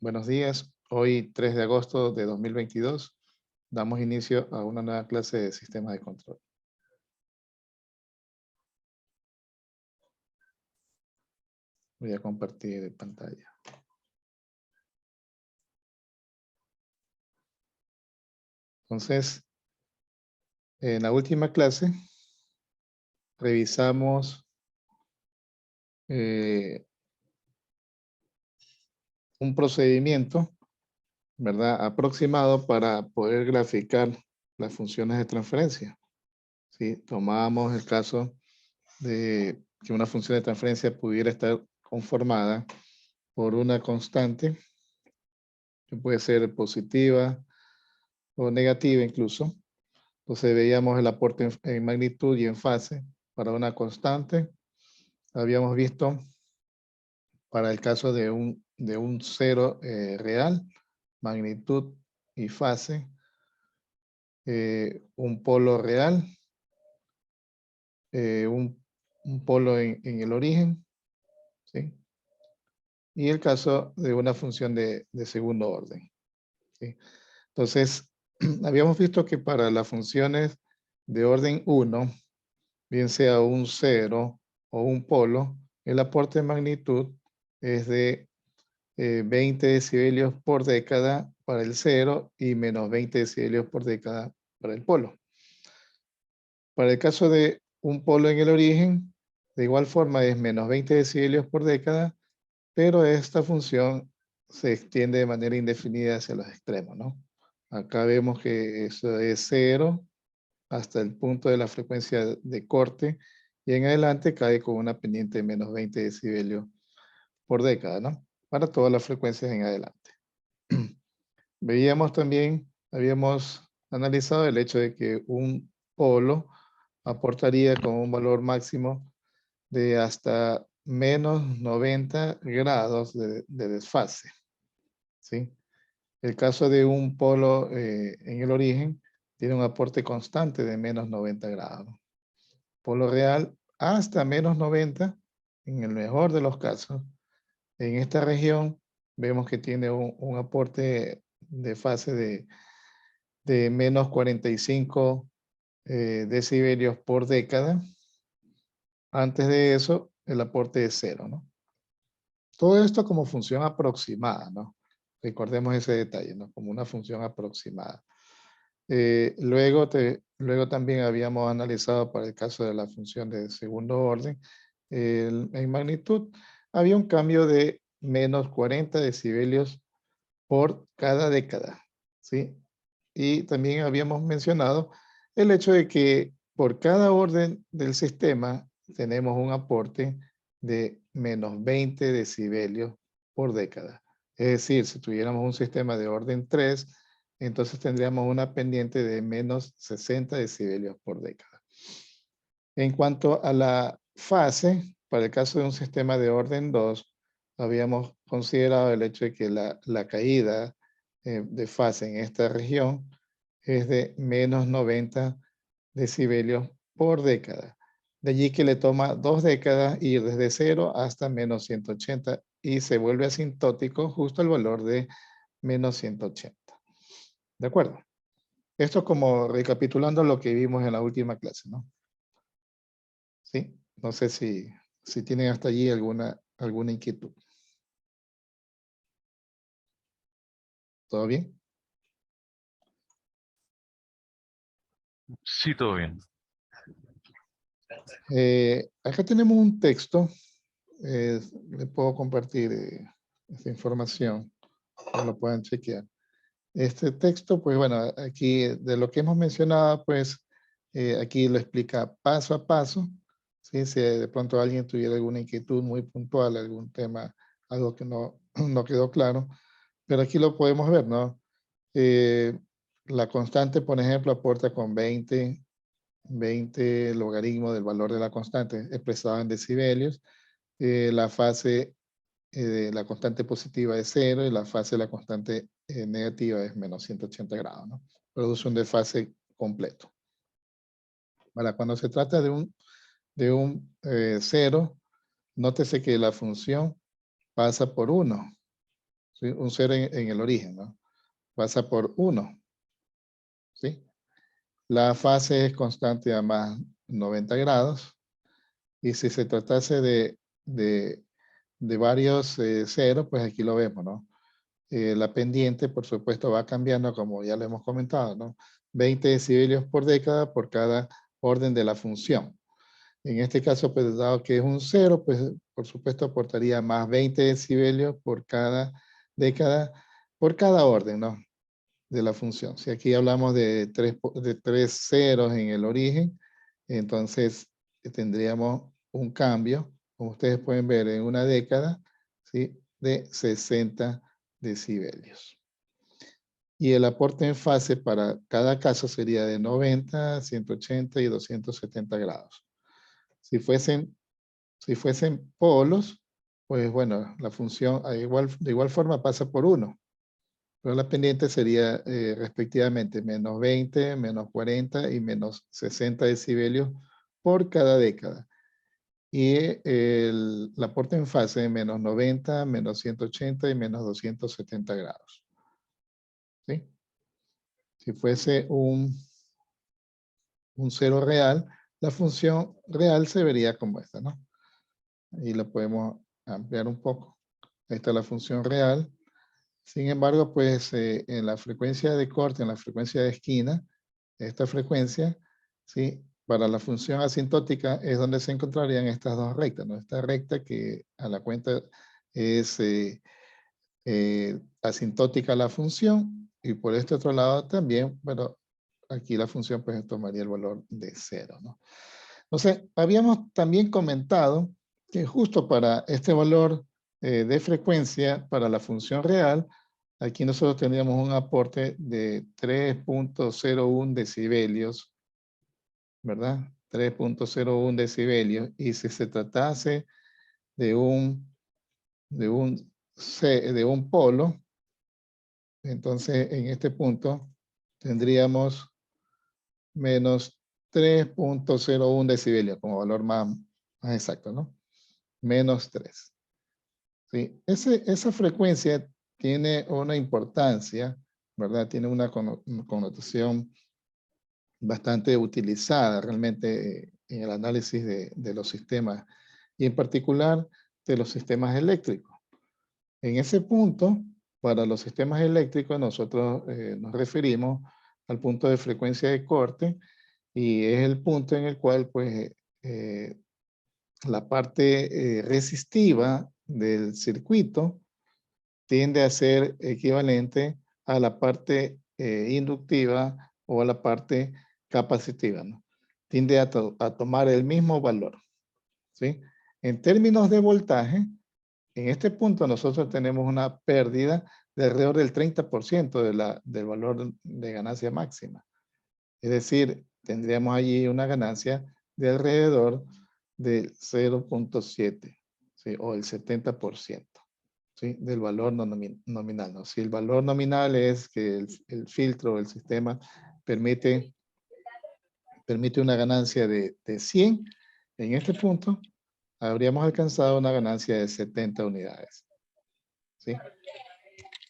Buenos días. Hoy, 3 de agosto de 2022, damos inicio a una nueva clase de sistemas de control. Voy a compartir pantalla. Entonces, en la última clase, revisamos un procedimiento, ¿verdad?, aproximado para poder graficar las funciones de transferencia. ¿Sí? Tomábamos el caso de que una función de transferencia pudiera estar conformada por una constante, que puede ser positiva o negativa incluso. Entonces veíamos el aporte en magnitud y en fase para una constante. Habíamos visto para el caso de un cero real, magnitud y fase, un polo real, un polo en el origen, ¿sí? Y el caso de una función de segundo orden, ¿sí? Entonces, habíamos visto que para las funciones de orden 1, bien sea un cero o un polo, el aporte de magnitud es de 20 decibelios por década para el cero y menos 20 decibelios por década para el polo. Para el caso de un polo en el origen, de igual forma es menos 20 decibelios por década, pero esta función se extiende de manera indefinida hacia los extremos, ¿no? Acá vemos que eso es 0 hasta el punto de la frecuencia de corte y en adelante cae con una pendiente de menos 20 decibelios por década, ¿no? Para todas las frecuencias en adelante. Veíamos también, habíamos analizado el hecho de que un polo aportaría con un valor máximo de hasta menos 90 grados de desfase, ¿sí? El caso de un polo en el origen tiene un aporte constante de menos 90 grados. Polo real hasta menos 90, en el mejor de los casos. En esta región vemos que tiene un aporte de fase de menos 45 decibelios por década. Antes de eso, el aporte es 0, ¿no? Todo esto como función aproximada, ¿no? Recordemos ese detalle, ¿no? Como una función aproximada. Luego también habíamos analizado para el caso de la función de segundo orden, en magnitud, había un cambio de menos 40 decibelios por cada década, ¿sí? Y también habíamos mencionado el hecho de que por cada orden del sistema tenemos un aporte de menos 20 decibelios por década. Es decir, si tuviéramos un sistema de orden 3, entonces tendríamos una pendiente de menos 60 decibelios por década. En cuanto a la fase, para el caso de un sistema de orden 2, habíamos considerado el hecho de que la caída de fase en esta región es de menos 90 decibelios por década. De allí que le toma 2 décadas ir desde 0 hasta menos 180 y se vuelve asintótico justo el valor de menos 180. ¿De acuerdo? Esto como recapitulando lo que vimos en la última clase, ¿no? ¿Sí? No sé si tienen hasta allí alguna inquietud. ¿Todo bien? Sí, todo bien. Acá tenemos un texto. Le puedo compartir esta información para que lo puedan chequear. Este texto, pues bueno, aquí de lo que hemos mencionado, pues aquí lo explica paso a paso. ¿Sí? Si de pronto alguien tuviera alguna inquietud muy puntual, algún tema, algo que no quedó claro, pero aquí lo podemos ver, ¿no? La constante, por ejemplo, aporta con 20 logaritmos del valor de la constante expresado en decibelios. La fase de la constante positiva es 0 y la fase de la constante negativa es menos 180 grados, ¿no? Produce un desfase completo. Para cuando se trata de un 0, nótese que la función pasa por 1. ¿sí? Un 0 en el origen, ¿no? Pasa por 1, ¿sí? La fase es constante a más 90 grados. Y si se tratase de varios ceros, pues aquí lo vemos, ¿no? La pendiente, por supuesto, va cambiando, como ya lo hemos comentado, ¿no? 20 decibelios por década por cada orden de la función. En este caso, pues dado que es un 0, pues por supuesto aportaría más 20 decibelios por cada década, por cada orden, ¿no? De la función. Si aquí hablamos de tres ceros en el origen, entonces tendríamos un cambio, como ustedes pueden ver, en una década, ¿sí? De 60 decibelios. Y el aporte en fase para cada caso sería de 90, 180 y 270 grados. Si fuesen polos, pues bueno, la función de igual forma pasa por 1. Pero la pendiente sería respectivamente menos 20, menos 40 y menos 60 decibelios por cada década. Y el aporte en fase de menos 90, menos 180 y menos 270 grados. ¿Sí? Si fuese un cero real, la función real se vería como esta, ¿no? Ahí la podemos ampliar un poco. Ahí está la función real. Sin embargo, pues en la frecuencia de corte, en la frecuencia de esquina, esta frecuencia, ¿sí? Para la función asintótica es donde se encontrarían estas dos rectas, ¿no? Esta recta que a la cuenta es asintótica a la función y por este otro lado también, bueno, aquí la función pues tomaría el valor de 0, ¿no? Entonces, habíamos también comentado que justo para este valor de frecuencia, para la función real, aquí nosotros tendríamos un aporte de 3.01 decibelios, ¿verdad? 3.01 decibelios. Y si se tratase de de un polo, entonces en este punto tendríamos menos 3.01 decibelios como valor más exacto, ¿no? Menos 3. ¿Sí? Esa frecuencia tiene una importancia, ¿verdad? Tiene una connotación bastante utilizada realmente en el análisis de los sistemas y en particular de los sistemas eléctricos. En ese punto, para los sistemas eléctricos, nosotros nos referimos al punto de frecuencia de corte y es el punto en el cual pues la parte resistiva del circuito tiende a ser equivalente a la parte inductiva o a la parte capacitiva, ¿no? Tiende a tomar el mismo valor, ¿sí? En términos de voltaje, en este punto nosotros tenemos una pérdida de alrededor del 30% del valor de ganancia máxima. Es decir, tendríamos allí una ganancia de alrededor del 0.7, ¿sí? O el 70%. ¿Sí? Del valor nominal, ¿no? Si el valor nominal es que el filtro, el sistema, permite una ganancia de 100, en este punto habríamos alcanzado una ganancia de 70 unidades. ¿Sí?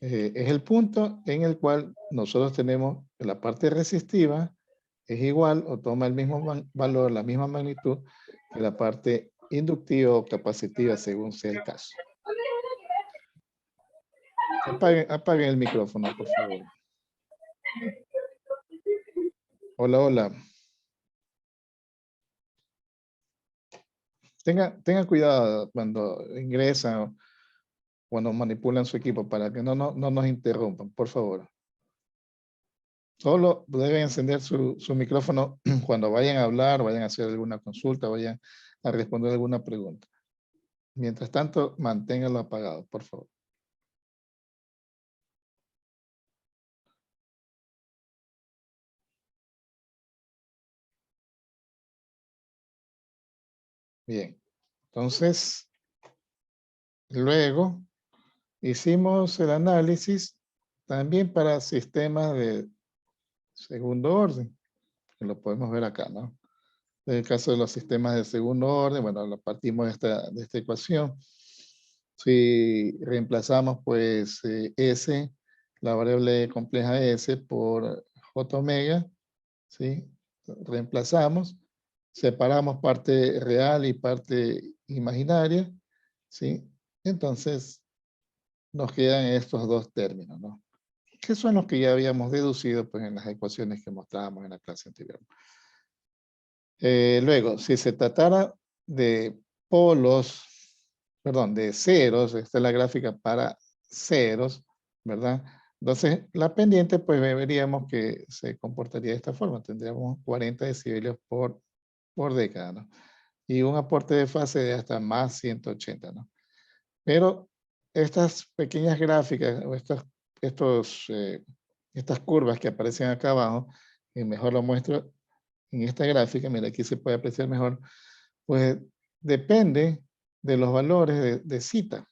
Es el punto en el cual nosotros tenemos la parte resistiva es igual o toma el mismo valor, la misma magnitud que la parte inductiva o capacitiva según sea el caso. Apaguen el micrófono, por favor. Hola, hola. Tengan cuidado cuando ingresan o cuando manipulan su equipo para que no nos interrumpan, por favor. Solo deben encender su micrófono cuando vayan a hablar, vayan a hacer alguna consulta, vayan a responder alguna pregunta. Mientras tanto, manténganlo apagado, por favor. Bien. Entonces, luego hicimos el análisis también para sistemas de segundo orden, que lo podemos ver acá, ¿no? En el caso de los sistemas de segundo orden, bueno, lo partimos de esta ecuación. Si reemplazamos pues S, la variable compleja S por J omega, ¿sí? Reemplazamos, separamos parte real y parte imaginaria, ¿sí? Entonces nos quedan estos dos términos, ¿no? Que son los que ya habíamos deducido pues, en las ecuaciones que mostrábamos en la clase anterior. Luego, si se tratara de polos, perdón, de ceros, esta es la gráfica para ceros, ¿verdad? Entonces, la pendiente, pues veríamos que se comportaría de esta forma. Tendríamos 40 decibelios por década, ¿no? Y un aporte de fase de hasta más 180, ¿no? Pero estas pequeñas gráficas o estas curvas que aparecen acá abajo, y mejor lo muestro en esta gráfica, mira, aquí se puede apreciar mejor, pues depende de los valores de cita.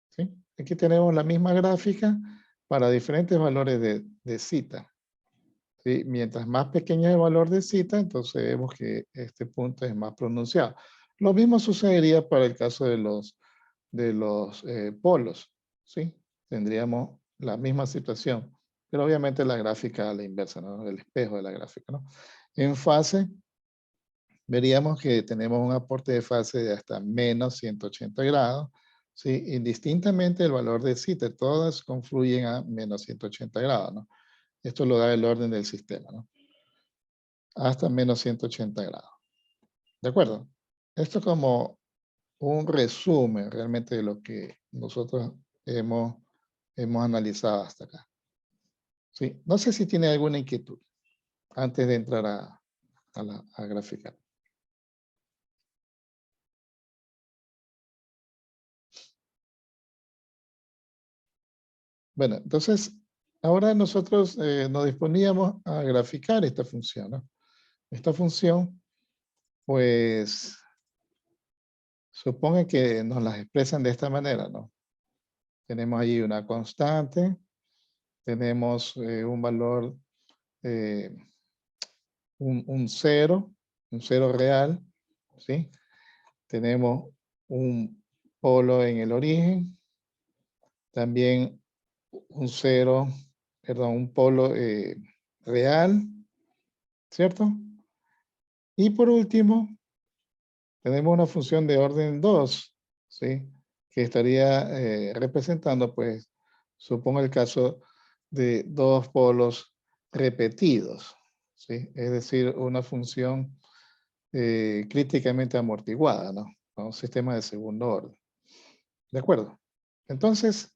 ¿Sí? Aquí tenemos la misma gráfica para diferentes valores de cita. ¿Sí? Mientras más pequeño es el valor de cita, entonces vemos que este punto es más pronunciado. Lo mismo sucedería para el caso de los polos. ¿Sí? Tendríamos la misma situación, pero obviamente la gráfica a la inversa, ¿no? El espejo de la gráfica, ¿no? En fase, veríamos que tenemos un aporte de fase de hasta menos 180 grados, ¿sí? Indistintamente el valor de cita, todas confluyen a menos 180 grados, ¿no? Esto lo da el orden del sistema, ¿no? Hasta menos 180 grados. ¿De acuerdo? Esto es como un resumen realmente de lo que nosotros hemos analizado hasta acá. ¿Sí? No sé si tiene alguna inquietud antes de entrar a graficar. Bueno, entonces, ahora nosotros nos disponíamos a graficar esta función, ¿no? Esta función, pues, supone que nos las expresan de esta manera, ¿no? Tenemos ahí una constante, tenemos un valor, eh, un cero real, ¿sí? Tenemos un polo en el origen, también un cero, perdón, un polo real, ¿cierto? Y por último, tenemos una función de orden 2, ¿sí? Que estaría representando, pues, supongo el caso de dos polos repetidos, ¿sí? Es decir, una función críticamente amortiguada, ¿no? Un sistema de segundo orden. ¿De acuerdo? Entonces,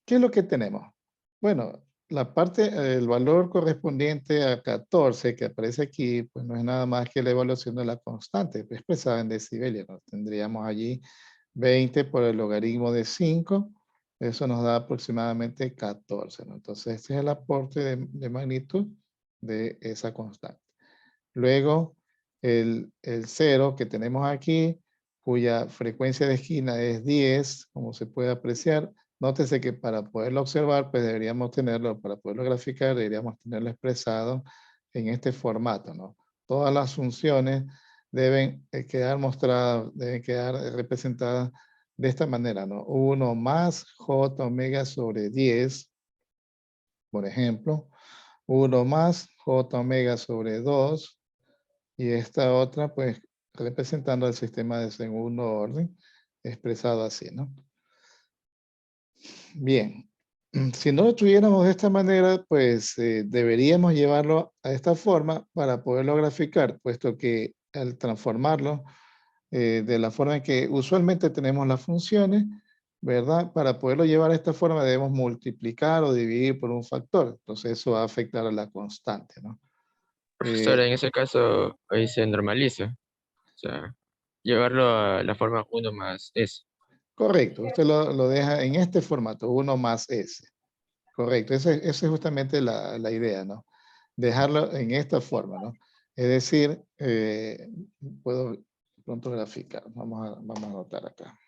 ¿qué es lo que tenemos? Bueno, la parte, el valor correspondiente a 14 que aparece aquí, pues no es nada más que la evaluación de la constante expresada en decibelios, ¿no? Tendríamos allí 20 por el logaritmo de 5, eso nos da aproximadamente 14, ¿no? Entonces, este es el aporte de magnitud de esa constante. Luego, el 0 que tenemos aquí, cuya frecuencia de esquina es 10, como se puede apreciar. Nótese que para poderlo observar, pues deberíamos tenerlo, para poderlo graficar, deberíamos tenerlo expresado en este formato, ¿no? Todas las funciones deben quedar mostradas, deben quedar representadas de esta manera, ¿no? 1 más j omega sobre 10, por ejemplo. 1 más j omega sobre 2, y esta otra, pues, representando el sistema de segundo orden, expresado así, ¿no? Bien, si no lo tuviéramos de esta manera, pues deberíamos llevarlo a esta forma para poderlo graficar, puesto que al transformarlo de la forma en que usualmente tenemos las funciones, ¿verdad? Para poderlo llevar a esta forma debemos multiplicar o dividir por un factor. Entonces eso va a afectar a la constante, ¿no? Profesor, en ese caso, ahí se normaliza. O sea, llevarlo a la forma uno más S. Correcto, usted lo deja en este formato, 1 más S. Correcto, esa es justamente la idea, ¿no? Dejarlo en esta forma, ¿no? Es decir, puedo pronto graficar, vamos a anotar acá.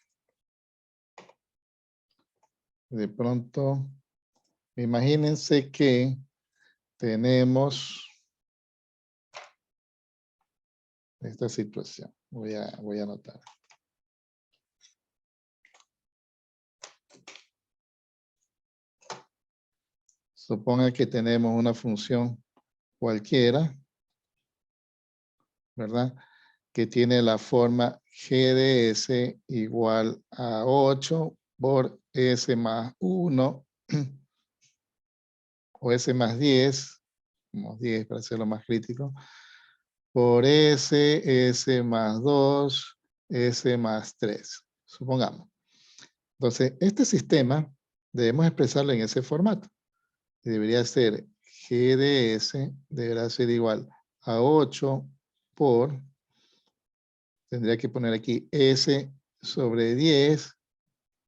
De pronto, imagínense que tenemos esta situación. Voy a anotar. Suponga que tenemos una función cualquiera, ¿verdad? Que tiene la forma g de s igual a 8 por s más 1 o s más 10, como 10 para hacerlo más crítico, por s más 2, s más 3, supongamos. Entonces, este sistema debemos expresarlo en ese formato. Debería ser g de s, deberá ser igual a 8 por, tendría que poner aquí s sobre 10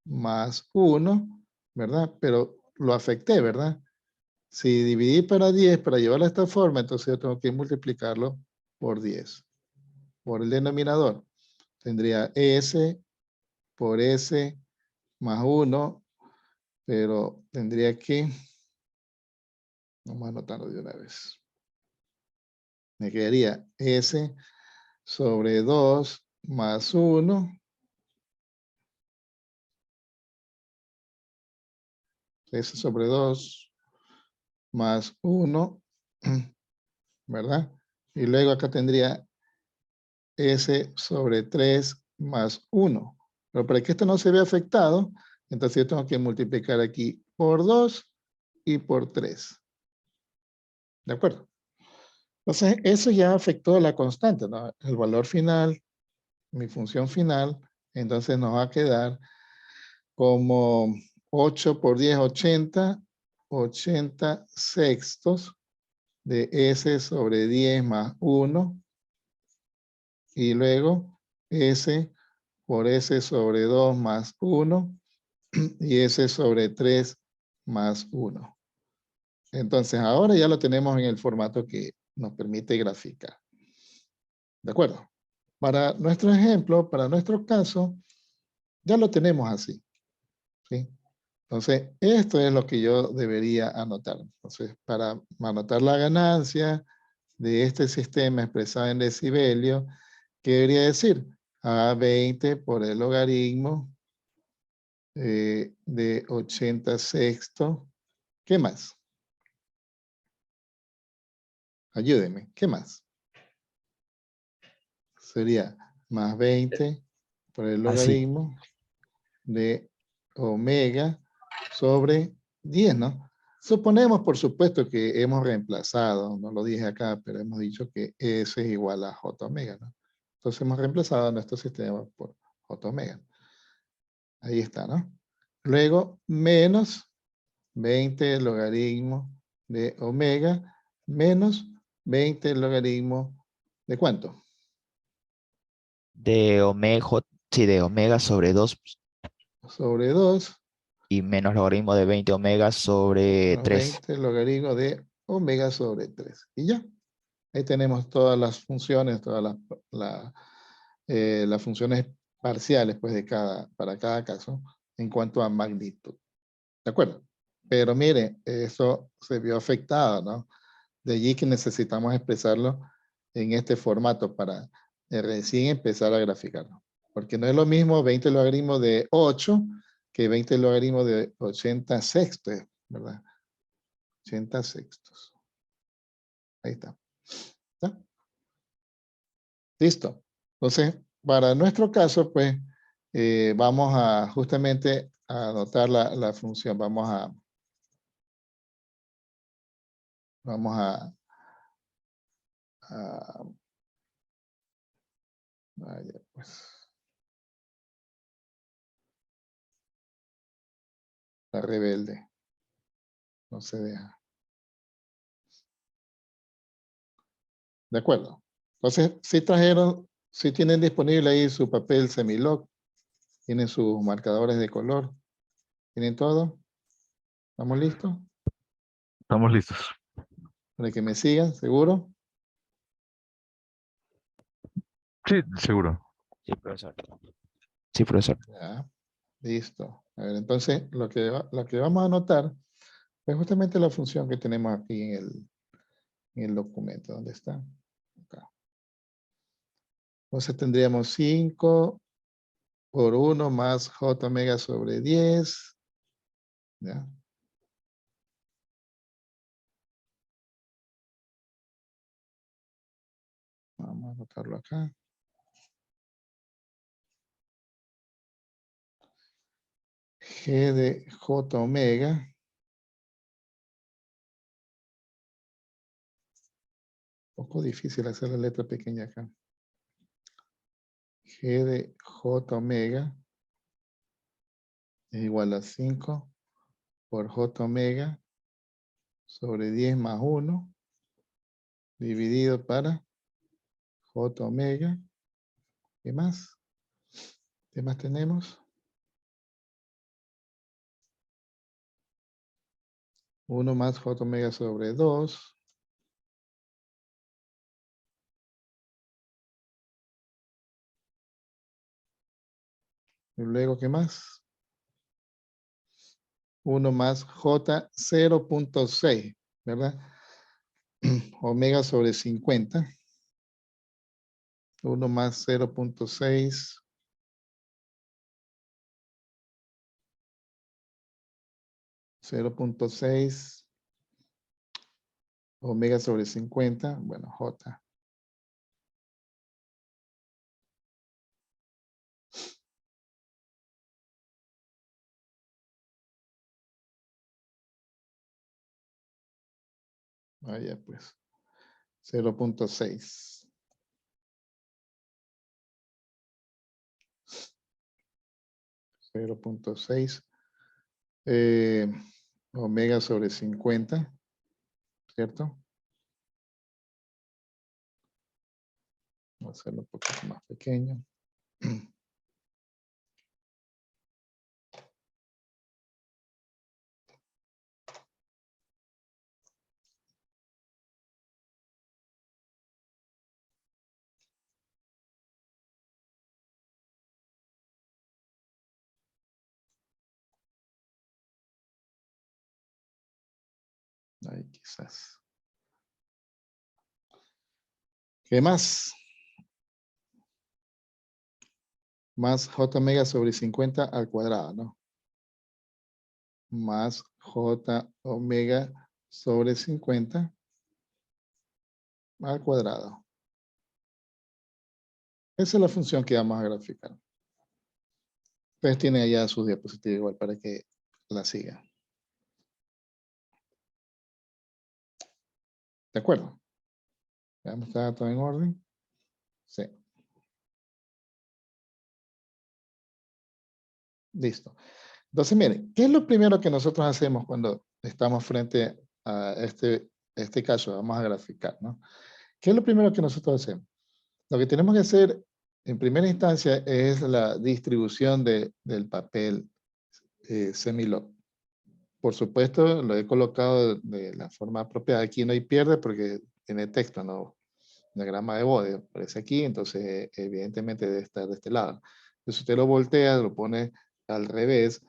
más 1, ¿verdad? Pero lo afecté, ¿verdad? Si dividí para 10 para llevarlo a esta forma, entonces yo tengo que multiplicarlo por 10. Por el denominador, tendría s por s más 1, pero tendría que, vamos a anotarlo de una vez. Me quedaría s sobre 2 más 1, s sobre 2 más 1, ¿verdad? Y luego acá tendría s sobre 3 más 1. Pero para que esto no se vea afectado, entonces yo tengo que multiplicar aquí por 2 y por 3. ¿De acuerdo? Entonces, eso ya afectó la constante, ¿no? El valor final, mi función final, entonces nos va a quedar como 8 por 10, 80, 80 sextos de s sobre 10 más 1, y luego s por s sobre 2 más 1, y s sobre 3 más 1. Entonces, ahora ya lo tenemos en el formato que nos permite graficar. ¿De acuerdo? Para nuestro ejemplo, para nuestro caso, ya lo tenemos así. ¿Sí? Entonces, esto es lo que yo debería anotar. Entonces, para anotar la ganancia de este sistema expresado en decibelio, ¿qué debería decir? A 20 por el logaritmo de 80 sextos. ¿Qué más? Ayúdenme. ¿Qué más? Sería más 20 por el Así. logaritmo de omega sobre 10, ¿no? Suponemos, por supuesto, que hemos reemplazado, no lo dije acá, pero hemos dicho que S es igual a J omega, ¿no? Entonces hemos reemplazado nuestro sistema por J omega. Ahí está, ¿no? Luego, menos 20 logaritmo de omega menos 20 logaritmo de ¿cuánto? De omega, sí, de omega sobre 2 Sobre 2 y menos logaritmo de 20 omega sobre menos 3. 20 logaritmo de omega sobre 3. Y ya. Ahí tenemos todas las funciones, todas las funciones parciales pues, para cada caso en cuanto a magnitud. ¿De acuerdo? Pero mire, eso se vio afectado, ¿no? De allí que necesitamos expresarlo en este formato para recién empezar a graficarlo. Porque no es lo mismo 20 logaritmos de 8 que 20 logaritmos de 80 sextos, ¿verdad? 80 sextos. Ahí está. ¿Está? Listo. Entonces, para nuestro caso, pues, vamos a justamente a anotar la función. Vamos a vaya, pues, la rebelde. No se deja. ¿De acuerdo? Entonces, si trajeron, si tienen disponible ahí su papel semilog, tienen sus marcadores de color, tienen todo. ¿Estamos listos? Estamos listos. Para que me sigan, ¿seguro? Sí, seguro. Sí, profesor. Sí, profesor. Ya, listo. A ver, entonces, lo que vamos a anotar es justamente la función que tenemos aquí en el documento. ¿Dónde está? Acá. Entonces tendríamos 5 por 1 más j omega sobre 10. ¿Ya? Vamos a anotarlo acá. G de J omega. Un poco difícil hacer la letra pequeña acá. G de J omega es igual a 5 por J omega sobre 10 más 1 dividido para J omega. ¿Qué más? ¿Qué más tenemos? 1 más J omega sobre 2. Y luego, ¿qué más? 1 más J 0.6, ¿verdad? Omega sobre 50. 1 más 0.6. .6 omega sobre 50, bueno, J. Vaya pues, 0.6. Omega sobre 50, ¿cierto? Vamos a hacerlo un poquito más pequeño. Ahí quizás. ¿Qué más? Más J omega sobre 50 al cuadrado, ¿no? Más J omega sobre 50 al cuadrado. Esa es la función que vamos a graficar. Ustedes tienen allá su diapositiva igual para que la sigan. ¿De acuerdo? Veamos, ¿está todo en orden? Sí. Listo. Entonces, miren, ¿qué es lo primero que nosotros hacemos cuando estamos frente a este caso? Vamos a graficar, ¿no? ¿Qué es lo primero que nosotros hacemos? Lo que tenemos que hacer en primera instancia es la distribución del papel semilog. Por supuesto, lo he colocado de la forma apropiada. Aquí no hay pierde porque tiene texto, ¿no? Diagrama de Bode aparece aquí, entonces evidentemente debe estar de este lado. Entonces, si usted lo voltea, lo pone al revés,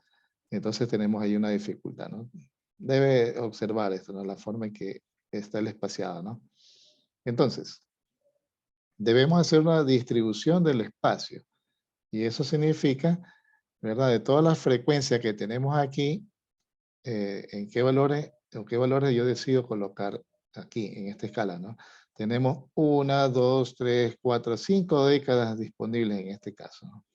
entonces tenemos ahí una dificultad, ¿no? Debe observar esto, ¿no? La forma en que está el espaciado, ¿no? Entonces, debemos hacer una distribución del espacio. Y eso significa, ¿verdad? De todas las frecuencias que tenemos aquí, en qué valores yo decido colocar aquí, en esta escala, ¿no? Tenemos 1, 2, 3, 4, 5 décadas disponibles en este caso, ¿no?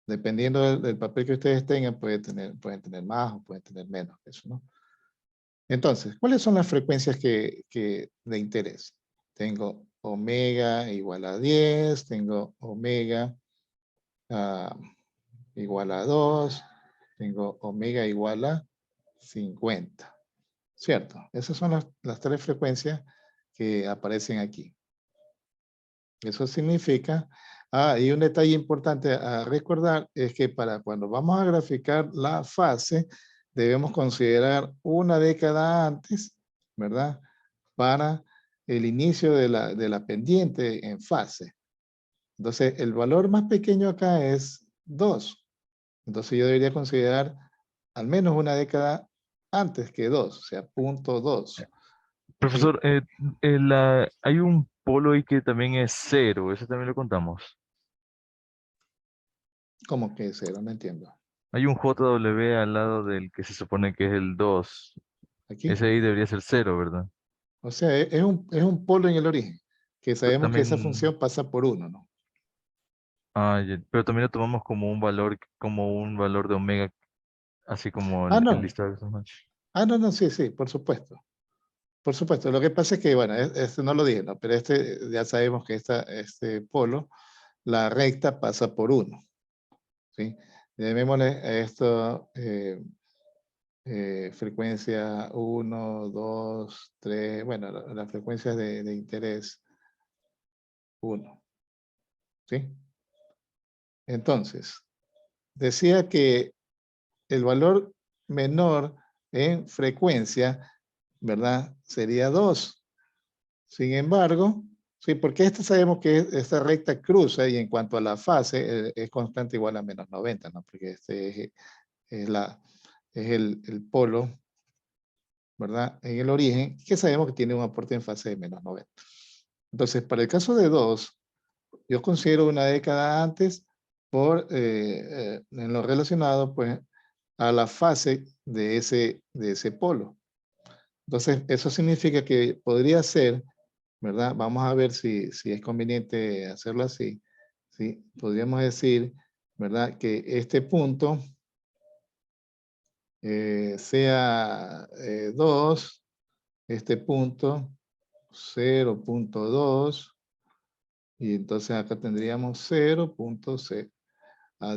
Dependiendo del papel que ustedes tengan, pueden tener más o pueden tener menos que eso, ¿no? Entonces, ¿cuáles son las frecuencias de interés? Tengo omega igual a 10, tengo omega igual a 2, tengo omega igual a 50. ¿Cierto? Esas son las tres frecuencias que aparecen aquí. Eso significa, y un detalle importante a recordar es que para cuando vamos a graficar la fase, debemos considerar una década antes, ¿verdad? Para el inicio de la pendiente en fase. Entonces, el valor más pequeño acá es 2. Entonces, yo debería considerar al menos una década antes que 2, o sea, 0.2. Profesor, hay un polo ahí que también es cero, ese también lo contamos. ¿Cómo que 0? No entiendo. Hay un JW al lado del que se supone que es el 2. ¿Aquí? Ese ahí debería ser cero, ¿verdad? O sea, es un polo en el origen. que sabemos que esa también, función pasa por 1, ¿no? pero también lo tomamos como un valor de omega, así como Ah, el no. listado de estos match. Ah, no, no, sí, sí, por supuesto. Por supuesto. Lo que pasa es que, bueno, este no lo dije, ¿no? Pero ya sabemos que este polo, la recta pasa por 1, ¿sí? Llamémosle a esto frecuencia 1, 2, 3, bueno, las frecuencias de interés 1, ¿sí? Entonces, decía que el valor menor en frecuencia, ¿verdad? Sería 2. Sin embargo, sí, porque sabemos que esta recta cruza y en cuanto a la fase es constante igual a menos 90, ¿no? Porque es el polo, ¿verdad? En el origen, que sabemos que tiene un aporte en fase de menos 90. Entonces, para el caso de 2, yo considero una década antes en lo relacionado, pues, a la fase de ese polo. Entonces, eso significa que podría ser, ¿verdad? Vamos a ver si es conveniente hacerlo así. ¿Sí? Podríamos decir, ¿verdad? Que este punto sea 2, este punto 0.2, y entonces acá tendríamos 0.0.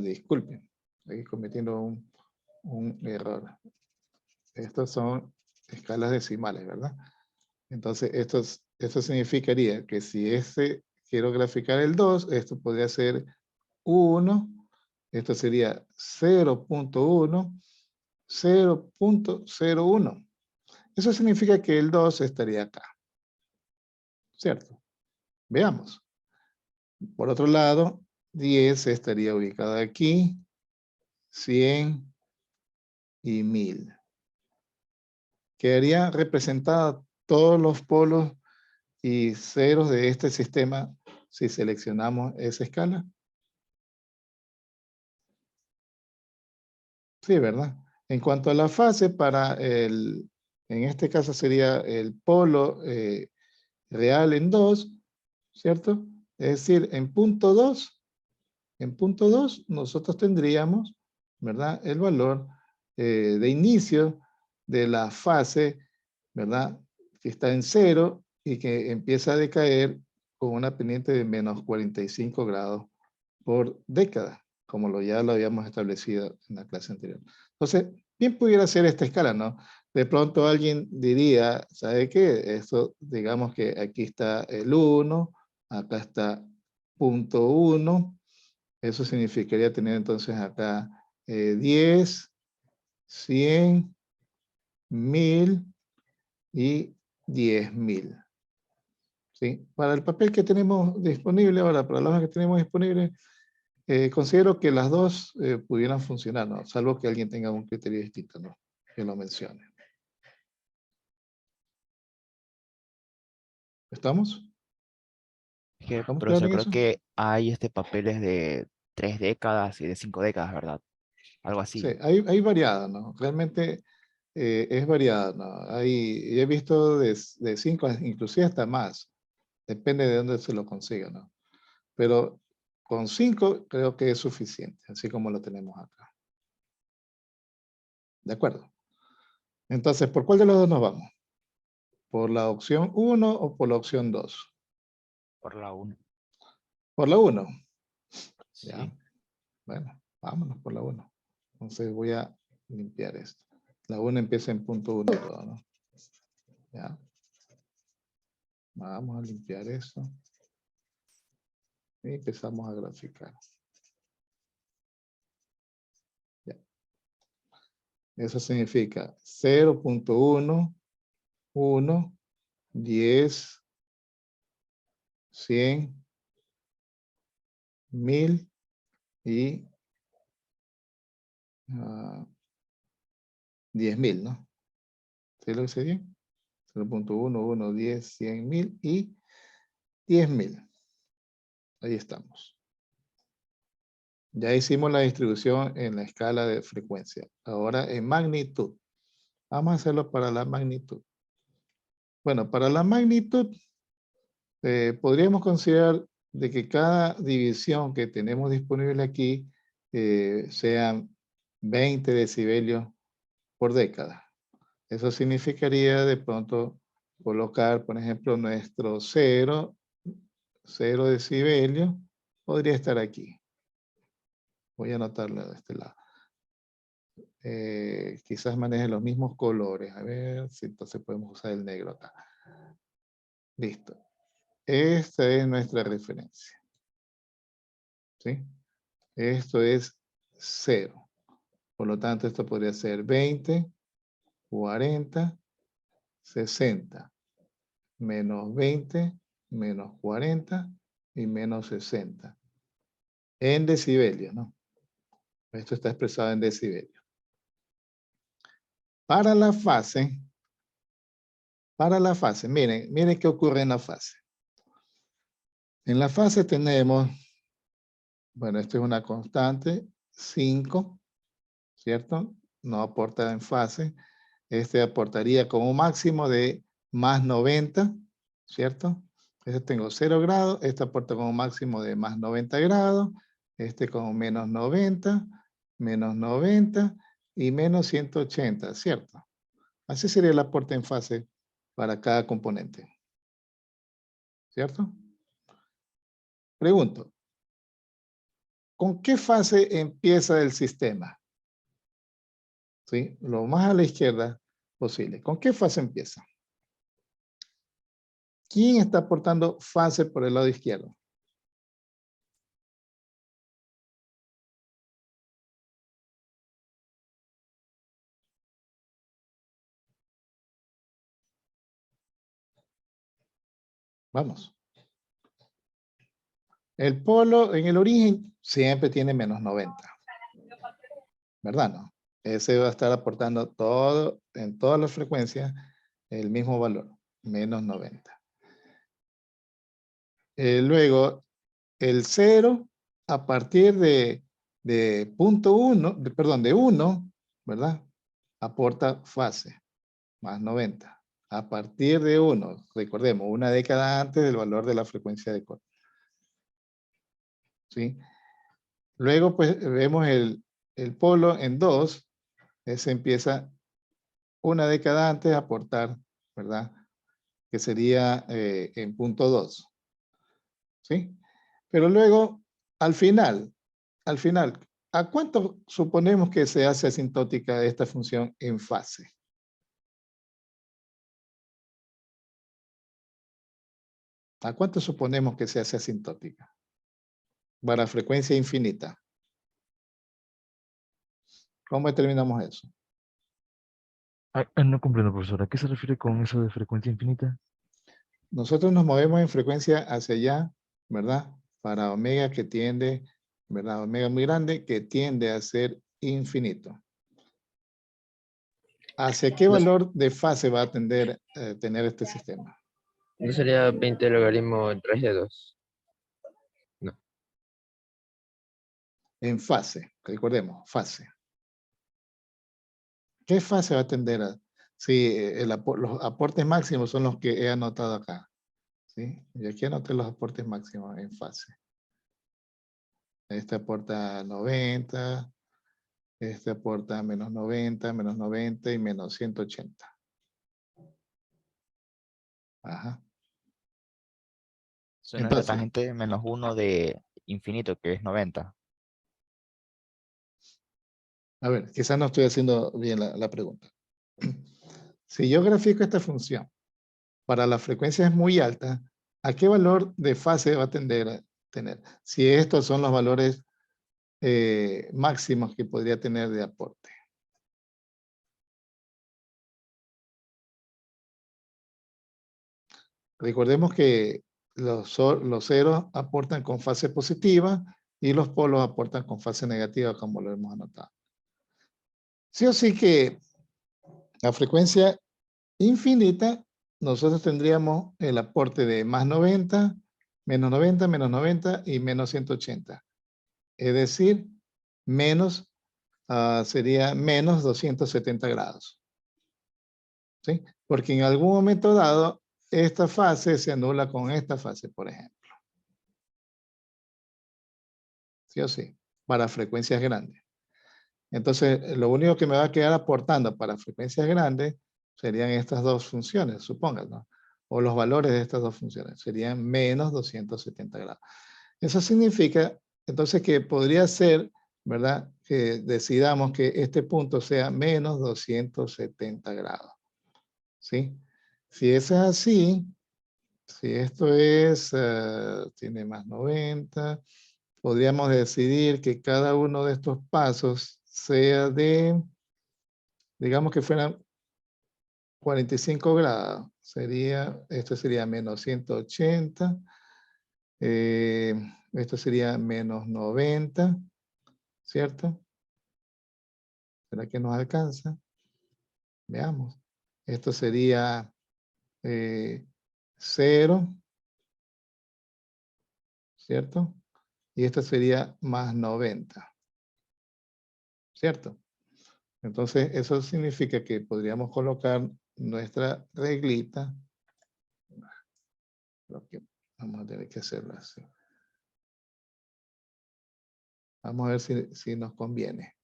Disculpen, estoy cometiendo un error. Estas son escalas decimales, ¿verdad? Entonces, esto significaría que si quiero graficar el 2, esto podría ser 1, esto sería 0.1, 0.01. Eso significa que el 2 estaría acá, ¿cierto? Veamos. Por otro lado, 10 estaría ubicado aquí, 100 y 1000. Quedaría representado todos los polos y ceros de este sistema si seleccionamos esa escala. Sí, ¿verdad? En cuanto a la fase, en este caso sería el polo real en 2, ¿cierto? Es decir, en punto 2 nosotros tendríamos, ¿verdad? El valor de inicio de la fase, ¿verdad? Que está en 0 y que empieza a decaer con una pendiente de menos 45 grados por década, como ya lo habíamos establecido en la clase anterior. Entonces, bien pudiera ser esta escala, ¿no? De pronto alguien diría, ¿sabe qué? Esto, digamos que aquí está el 1, acá está punto 1, eso significaría tener entonces acá 10, 100, 1000 y 10.000. ¿Sí? Para el papel que tenemos disponible ahora, para la hoja que tenemos disponible, considero que las dos pudieran funcionar, ¿no? Salvo que alguien tenga un criterio distinto, ¿no? Que lo mencione. ¿Estamos? ¿Estamos claros Profesor, en creo eso? que hay papeles de 3 décadas y de 5 décadas, ¿verdad? Algo Sí, así. hay variada, ¿no? Realmente es variada, ¿no? He visto de 5, inclusive hasta más. Depende de dónde se lo consiga, ¿no? Pero con 5 creo que es suficiente, así como lo tenemos acá. ¿De acuerdo? Entonces, ¿por cuál de los dos nos vamos? ¿Por la opción 1 o por la opción 2? Por la 1. Por la 1. ¿Ya? Sí. Bueno, vámonos por la 1. Entonces voy a limpiar esto. La 1 empieza en punto 1 todo, ¿no? ¿Ya? Vamos a limpiar esto. Y empezamos a graficar. Ya. Eso significa 0.1, 1, 10, 100, 1000 y 10.000, ¿no? ¿Sí lo hice bien? 0.1, 1, 10, 100, 1000 y 10.000. Ahí estamos. Ya hicimos la distribución en la escala de frecuencia. Ahora en magnitud. Vamos a hacerlo para la magnitud. Bueno, para la magnitud, podríamos considerar de que cada división que tenemos disponible aquí sean 20 decibelios por década. Eso significaría de pronto colocar, por ejemplo, nuestro 0 decibelio, podría estar aquí. Voy a anotarlo de este lado. Quizás maneje los mismos colores. A ver si entonces podemos usar el negro acá. Listo. Esta es nuestra referencia. ¿Sí? Esto es 0. Por lo tanto, esto podría ser 20, 40, 60. Menos 20, menos 40 y menos 60. En decibelios, ¿no? Esto está expresado en decibelios. Para la fase, miren qué ocurre en la fase. En la fase tenemos, bueno, esto es una constante, 5, ¿cierto? No aporta en fase. Este aportaría como máximo de más 90, ¿cierto? Este tengo 0 grados, este aporta como máximo de más 90 grados, este como menos 90 y menos 180, ¿cierto? Así sería el aporte en fase para cada componente. ¿Cierto? Pregunto, ¿con qué fase empieza el sistema? ¿Sí? Lo más a la izquierda posible. ¿Con qué fase empieza? ¿Quién está aportando fase por el lado izquierdo? Vamos. El polo en el origen siempre tiene menos 90. ¿Verdad? ¿No? Ese va a estar aportando todo, en todas las frecuencias, el mismo valor, menos 90. Luego, el 0, a partir de punto 1, de 1, ¿verdad? Aporta fase, más 90. A partir de 1, recordemos, una década antes del valor de la frecuencia de corte. ¿Sí? Luego, pues, vemos el polo en 2, ese empieza una década antes a aportar, ¿verdad? Que sería en punto 2. ¿Sí? Pero luego, al final, ¿a cuánto suponemos que se hace asintótica esta función en fase? ¿A cuánto suponemos que se hace asintótica? Para frecuencia infinita. ¿Cómo determinamos eso? No comprendo, profesor. ¿A qué se refiere con eso de frecuencia infinita? Nosotros nos movemos en frecuencia hacia allá, ¿verdad? Para omega que tiende, ¿verdad? Omega muy grande que tiende a ser infinito. ¿Hacia qué valor de fase va a tender a tener este sistema? ¿No sería 20 logaritmo raíz de 2? No. En fase, recordemos, fase. ¿Qué fase va a tender a? Sí, los aportes máximos son los que he anotado acá. ¿Sí? Y aquí anoté los aportes máximos en fase. Este aporta 90, este aporta menos 90 y menos 180. Ajá. Suena la Entonces, tangente menos 1 de infinito, que es 90. a ver, quizás no estoy haciendo bien la pregunta. Si yo grafico esta función para las frecuencias muy altas, ¿a qué valor de fase va a tender a tener? Si estos son los valores máximos que podría tener de aporte. Recordemos que los ceros aportan con fase positiva y los polos aportan con fase negativa, como lo hemos anotado. Sí o sí que la frecuencia infinita, nosotros tendríamos el aporte de más 90, menos 90 y menos 180. Es decir, menos, sería menos 270 grados. ¿Sí? Porque en algún momento dado, esta fase se anula con esta fase, por ejemplo. ¿Sí o sí? Para frecuencias grandes. Entonces, lo único que me va a quedar aportando para frecuencias grandes serían estas dos funciones, supongan, ¿no? O los valores de estas dos funciones. Serían menos 270 grados. Eso significa, entonces, que podría ser, ¿verdad? Que decidamos que este punto sea menos 270 grados. ¿Sí? Si eso es así, si esto es, tiene más 90, podríamos decidir que cada uno de estos pasos sea de, digamos que fueran 45 grados. Esto sería menos 180. Esto sería menos 90, ¿cierto? ¿Será que nos alcanza? Veamos. Esto sería 0, ¿cierto? Y esto sería más 90, ¿cierto? Entonces, eso significa que podríamos colocar nuestra reglita. Lo que vamos a tener que hacerlo así. Vamos a ver si nos conviene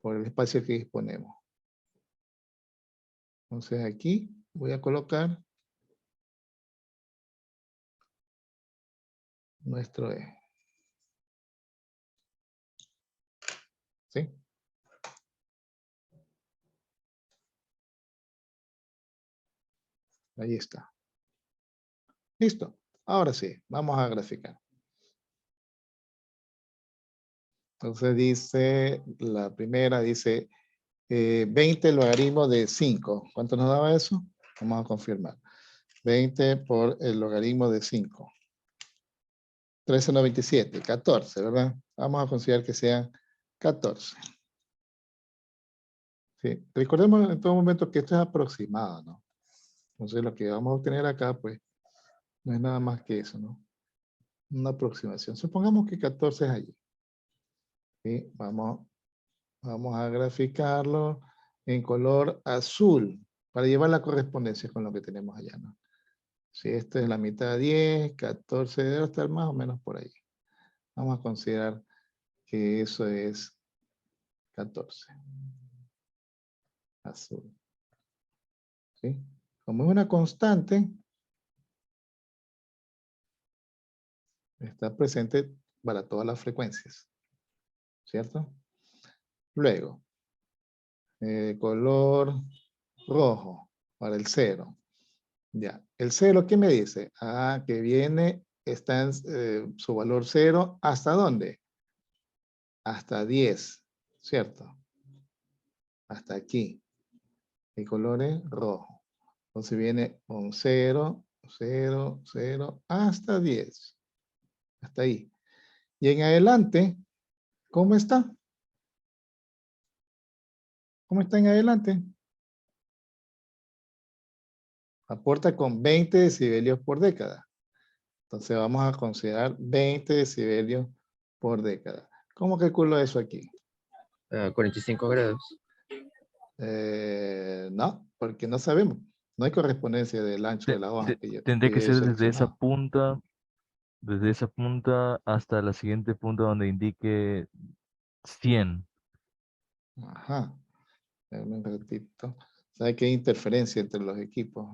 por el espacio que disponemos. Entonces aquí voy a colocar nuestro E. ¿Sí? Ahí está. Listo. Ahora sí, vamos a graficar. Entonces dice, la primera dice 20 logaritmo de 5. ¿Cuánto nos daba eso? Vamos a confirmar. 20 por el logaritmo de 5. 13,97, 14, ¿verdad? Vamos a considerar que sean 14. Sí. Recordemos en todo momento que esto es aproximado, ¿no? Entonces lo que vamos a obtener acá, pues, no es nada más que eso, ¿no? Una aproximación. Supongamos que 14 es allí. ¿Sí? Vamos a graficarlo en color azul para llevar la correspondencia con lo que tenemos allá, ¿no? Si esta es la mitad de 10, 14 debe estar más o menos por ahí. Vamos a considerar que eso es 14. Azul. ¿Sí? Como es una constante, está presente para todas las frecuencias. ¿Cierto? Luego, color rojo para el 0. Ya. El 0, ¿qué me dice? Ah, que viene, está en su valor 0. ¿Hasta dónde? Hasta 10. ¿Cierto? Hasta aquí. El color es rojo. Entonces viene con 0, 0, 0, hasta 10. Hasta ahí. Y en adelante, ¿cómo está? ¿Cómo está en adelante? Aporta con 20 decibelios por década. Entonces vamos a considerar 20 decibelios por década. ¿Cómo calculo eso aquí? 45 grados. No, porque no sabemos. No hay correspondencia del ancho de la hoja que yo Tendría que he ser seleccionado. desde esa punta hasta la siguiente punta donde indique 100. Ajá. Dame un ratito. ¿Sabe que hay interferencia entre los equipos?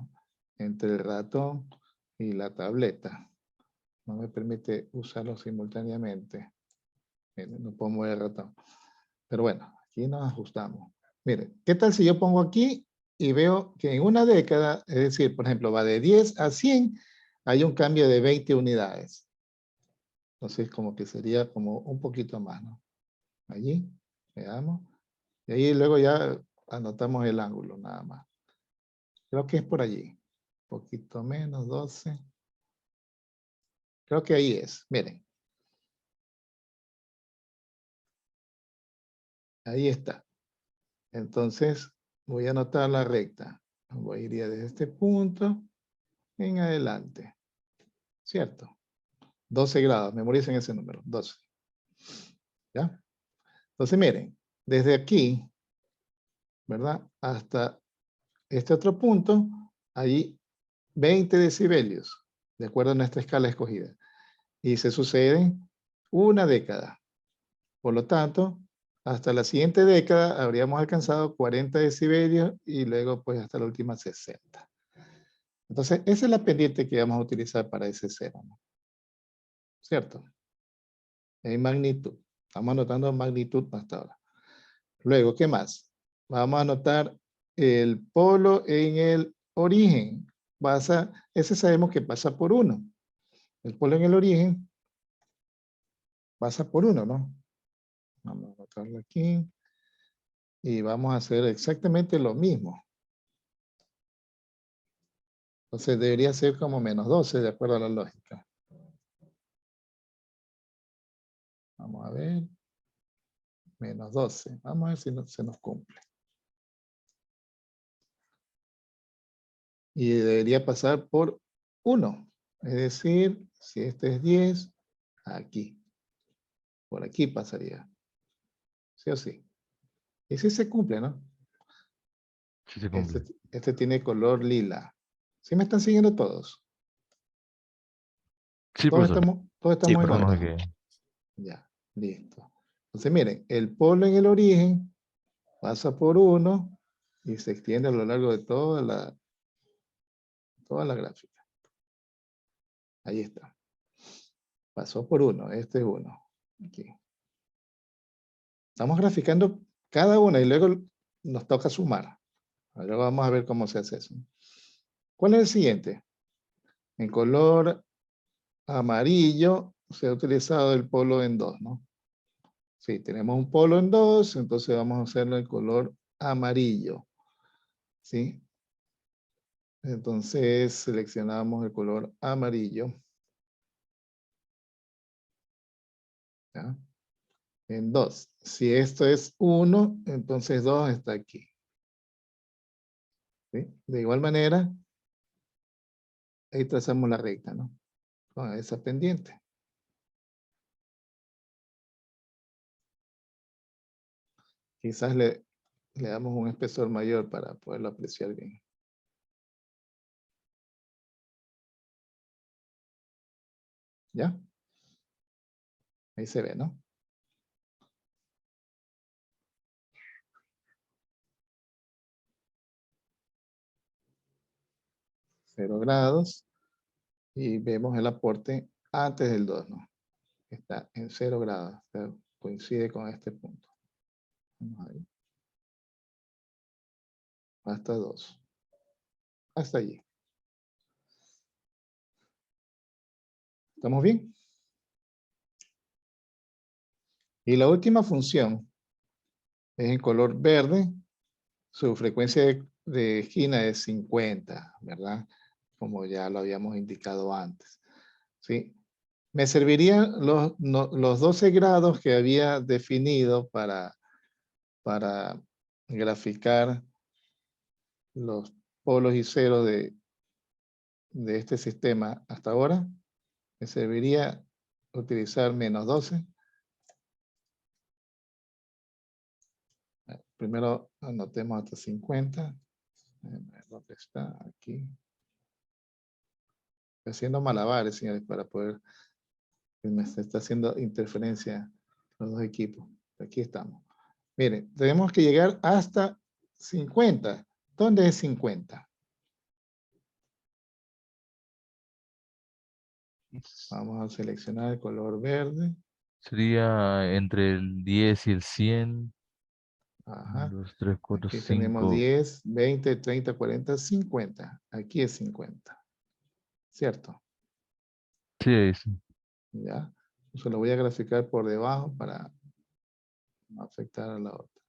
Entre el ratón y la tableta. No me permite usarlos simultáneamente. Miren, no puedo mover el ratón. Pero bueno, aquí nos ajustamos. Miren, ¿qué tal si yo pongo aquí y veo que en una década, es decir, por ejemplo, va de 10 a 100, hay un cambio de 20 unidades. Entonces, como que sería como un poquito más, ¿no? Allí, veamos. Y ahí luego ya anotamos el ángulo, nada más. Creo que es por allí. Un poquito menos, 12. Creo que ahí es. Miren. Ahí está. Entonces, voy a anotar la recta. Voy a ir desde este punto en adelante. ¿Cierto? 12 grados. Memoricen ese número. 12. ¿Ya? Entonces, miren. Desde aquí, ¿verdad? Hasta este otro punto, ahí 20 decibelios, de acuerdo a nuestra escala escogida. Y se sucede una década. Por lo tanto, hasta la siguiente década habríamos alcanzado 40 decibelios y luego pues hasta la última 60. Entonces, esa es la pendiente que vamos a utilizar para ese cero, ¿no? ¿Cierto? En magnitud. Estamos anotando magnitud hasta ahora. Luego, ¿qué más? Vamos a anotar el polo en el origen. Ese sabemos que pasa por 1. El polo en el origen pasa por 1, ¿no? Vamos a anotarlo aquí. Y vamos a hacer exactamente lo mismo. Entonces debería ser como menos 12, de acuerdo a la lógica. Vamos a ver. Menos 12. Vamos a ver si se nos cumple. Y debería pasar por 1. Es decir, si este es 10, aquí. Por aquí pasaría. ¿Sí o sí? Y si se cumple, ¿no? Sí se cumple. Este tiene color lila. ¿Sí me están siguiendo todos? Sí, Todos profesor. estamos en profe. Vamos a orden. que... Ya, listo. Entonces miren, el polo en el origen pasa por 1 y se extiende a lo largo de toda la gráfica. Ahí está. Pasó por 1, este es 1. Aquí. Estamos graficando cada una y luego nos toca sumar. Ahora vamos a ver cómo se hace eso. ¿Cuál es el siguiente? En color amarillo se ha utilizado el polo en 2, ¿no? Sí, tenemos un polo en 2, entonces vamos a hacerlo en color amarillo. ¿Sí? Entonces seleccionamos el color amarillo. ¿Ya? En 2. Si esto es 1, entonces 2 está aquí. ¿Sí? De igual manera, ahí trazamos la recta, ¿no? Con esa pendiente. Quizás le damos un espesor mayor para poderlo apreciar bien. ¿Ya? Ahí se ve, ¿no? 0 grados. Y vemos el aporte antes del 2, ¿no? Está en 0 grados. O sea, coincide con este punto. Vamos ahí. Hasta 2. Hasta allí. ¿Estamos bien? Y la última función es en color verde. Su frecuencia de esquina es 50, ¿verdad? Como ya lo habíamos indicado antes. ¿Sí? Me servirían los 12 grados que había definido para graficar los polos y ceros de este sistema hasta ahora. Me serviría utilizar menos 12. Primero anotemos hasta 50. ¿Dónde está? Aquí. Estoy haciendo malabares, señores, para poder... Me está haciendo interferencia los dos equipos. Aquí estamos. Miren, tenemos que llegar hasta 50. ¿Dónde es 50? Vamos a seleccionar el color verde. Sería entre el 10 y el 100. Ajá. 2, 3, 4, Aquí tenemos 5. 10, 20, 30, 40, 50. Aquí es 50. ¿Cierto? Sí, ahí sí. ¿Ya? Eso lo voy a graficar por debajo para no afectar a la otra.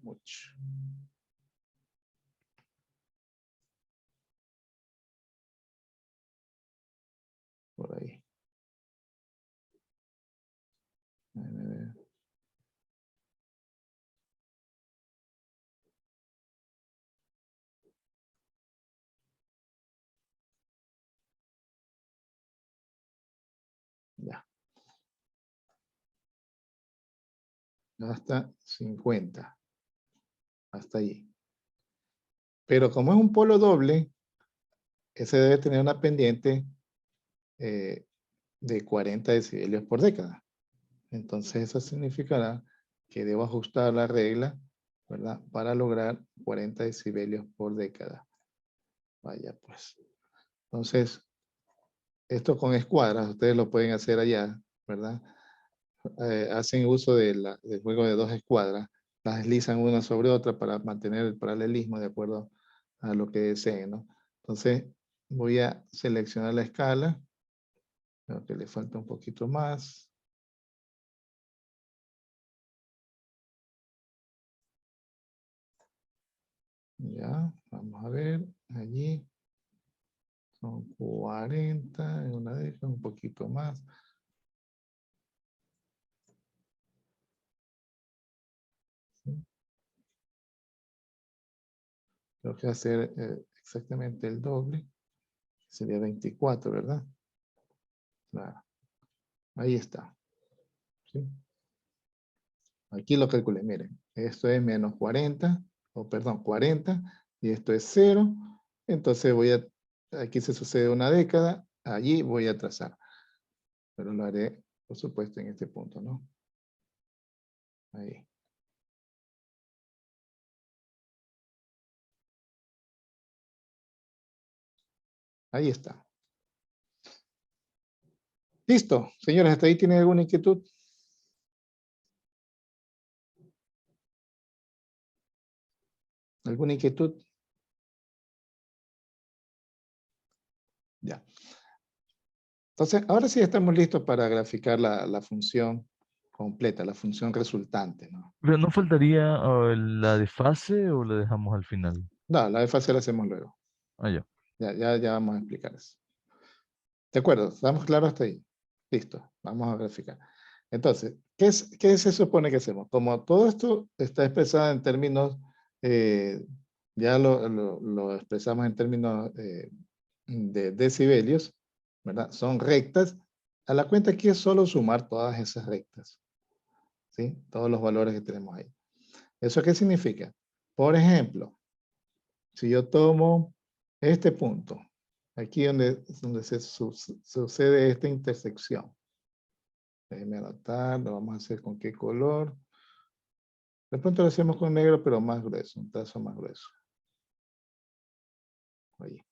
Mucho. Por ahí. Ya. Hasta 50. Hasta ahí. Pero como es un polo doble, ese debe tener una pendiente de 40 decibelios por década. Entonces eso significará que debo ajustar la regla, ¿verdad? Para lograr 40 decibelios por década. Vaya pues. Entonces, esto con escuadras, ustedes lo pueden hacer allá, ¿verdad? Hacen uso del juego de 2 escuadras, las deslizan una sobre otra para mantener el paralelismo de acuerdo a lo que deseen, ¿no? Entonces, voy a seleccionar la escala. Creo que le falta un poquito más. Ya, vamos a ver, allí. Son 40, en una década, un poquito más. ¿Sí? Tengo que hacer exactamente el doble. Sería 24, ¿verdad? Claro. Ahí está. ¿Sí? Aquí lo calculé, miren. Esto es menos 40, o perdón, 40, y esto es 0. Entonces aquí se sucede una década, allí voy a trazar. Pero lo haré, por supuesto, en este punto, ¿no? Ahí. Ahí está. Listo. Señores, ¿hasta ahí tienen alguna inquietud? ¿Alguna inquietud? Ya. Entonces, ahora sí estamos listos para graficar la función completa, la función resultante, ¿no? Pero ¿no faltaría la de fase o la dejamos al final? No, la de fase la hacemos luego. Ah, ya. Ya vamos a explicar eso. De acuerdo, ¿estamos claros hasta ahí? Listo, vamos a graficar. Entonces, ¿qué se supone que hacemos? Como todo esto está expresado en términos, ya lo expresamos en términos de decibelios, ¿verdad? Son rectas. A la cuenta aquí es solo sumar todas esas rectas, ¿sí? Todos los valores que tenemos ahí. ¿Eso qué significa? Por ejemplo, si yo tomo este punto, aquí donde sucede esta intersección. Déjenme anotar, lo vamos a hacer con qué color. De pronto lo hacemos con negro, pero más grueso, un trazo más grueso. Ahí.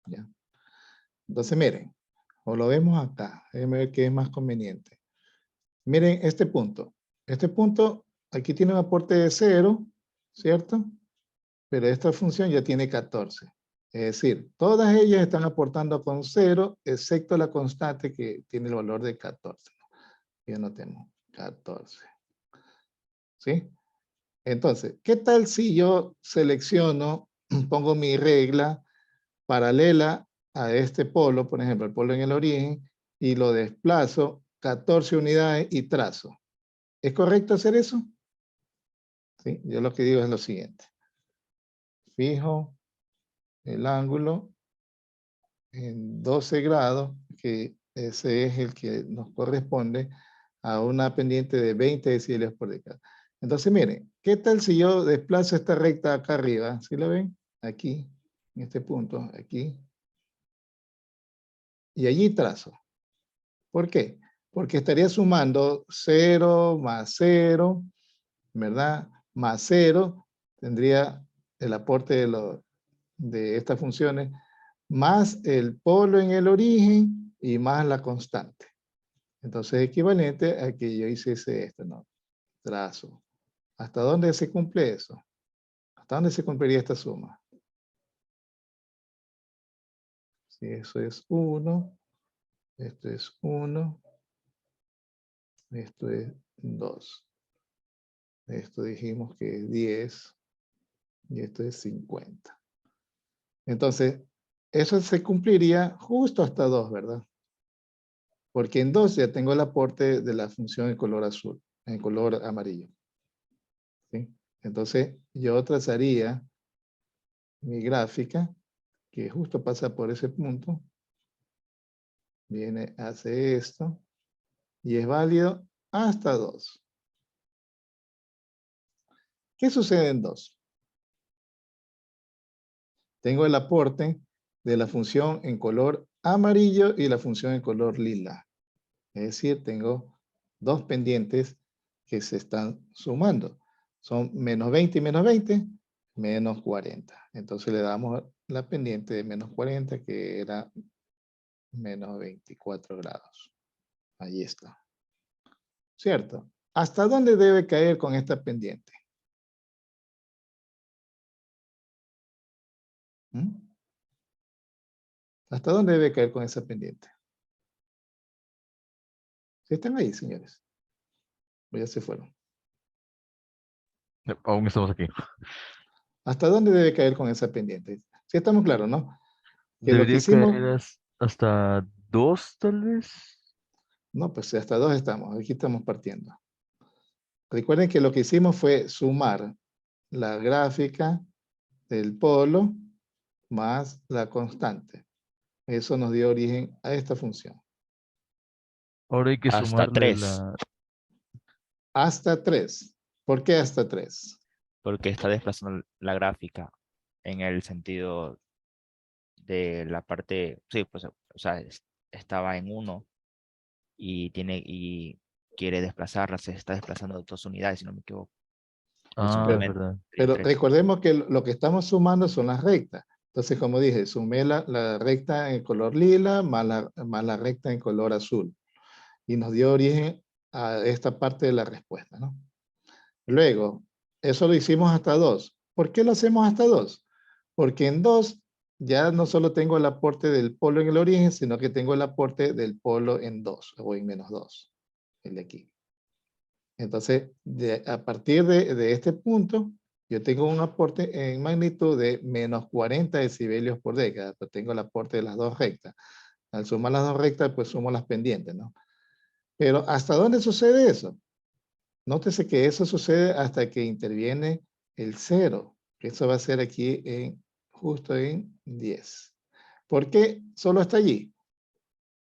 ¿Ya? Entonces, miren, o lo vemos acá. Déjenme ver qué es más conveniente. Miren este punto. Este punto, aquí tiene un aporte de 0, ¿cierto? Pero esta función ya tiene 14. Es decir, todas ellas están aportando con 0, excepto la constante que tiene el valor de 14. Y anotemos 14. ¿Sí? Entonces, ¿qué tal si yo selecciono, pongo mi regla paralela a este polo, por ejemplo, el polo en el origen, y lo desplazo 14 unidades y trazo? ¿Es correcto hacer eso? ¿Sí? Yo lo que digo es lo siguiente. Fijo el ángulo en 12 grados, que ese es el que nos corresponde a una pendiente de 20 decibelios por década. Entonces, miren, ¿qué tal si yo desplazo esta recta acá arriba? ¿Sí la ven? Aquí, en este punto, aquí. Y allí trazo. ¿Por qué? Porque estaría sumando 0 más 0, ¿verdad? Más 0, tendría el aporte de estas funciones, más el polo en el origen y más la constante. Entonces, equivalente a que yo hiciese esto, ¿no? Trazo. ¿Hasta dónde se cumple eso? ¿Hasta dónde se cumpliría esta suma? Si eso es 1, esto es 1, esto es 2. Esto dijimos que es 10 y esto es 50. Entonces, eso se cumpliría justo hasta 2, ¿verdad? Porque en 2 ya tengo el aporte de la función en color azul, en color amarillo. ¿Sí? Entonces, yo trazaría mi gráfica, que justo pasa por ese punto. Viene, hace esto, y es válido hasta 2. ¿Qué sucede en 2? tengo el aporte de la función en color amarillo y la función en color lila. Es decir, tengo dos pendientes que se están sumando. Son menos 20 y menos 20, menos 40. Entonces le damos la pendiente de menos 40, que era menos 24 grados. Ahí está. ¿Cierto? ¿Hasta dónde debe caer con esta pendiente? ¿Mm? ¿Hasta dónde debe caer con esa pendiente? ¿Sí están ahí, señores? O ya se fueron. Aún estamos aquí. ¿Hasta dónde debe caer con esa pendiente? Sí estamos claros, ¿no? Que lo que Debería hicimos... caer hasta 2, tal vez. No, pues hasta 2 estamos. Aquí estamos partiendo. Recuerden que lo que hicimos fue sumar la gráfica del polo más la constante. Eso nos dio origen a esta función. Ahora hay que Hasta sumarle 3, Hasta 3. ¿Por qué hasta 3? porque está desplazando la gráfica en el sentido de la parte, sí, pues, o sea, estaba en 1 y quiere desplazarla, se está desplazando 2 unidades, si no me equivoco. Y Ah, es simplemente verdad. Pero 3. recordemos que lo que estamos sumando son las rectas. Entonces, como dije, sumé la recta en color lila más la recta en color azul. Y nos dio origen a esta parte de la respuesta, ¿no? Luego, eso lo hicimos hasta 2. ¿Por qué lo hacemos hasta 2? Porque en 2 ya no solo tengo el aporte del polo en el origen, sino que tengo el aporte del polo en 2 o en menos 2, el de aquí. Entonces, a partir de este punto, yo tengo un aporte en magnitud de menos 40 decibelios por década, pero tengo el aporte de las dos rectas. Al sumar las dos rectas, pues sumo las pendientes, ¿no? Pero ¿hasta dónde sucede eso? Nótese que eso sucede hasta que interviene el 0, que eso va a ser aquí justo en 10. ¿Por qué solo hasta allí?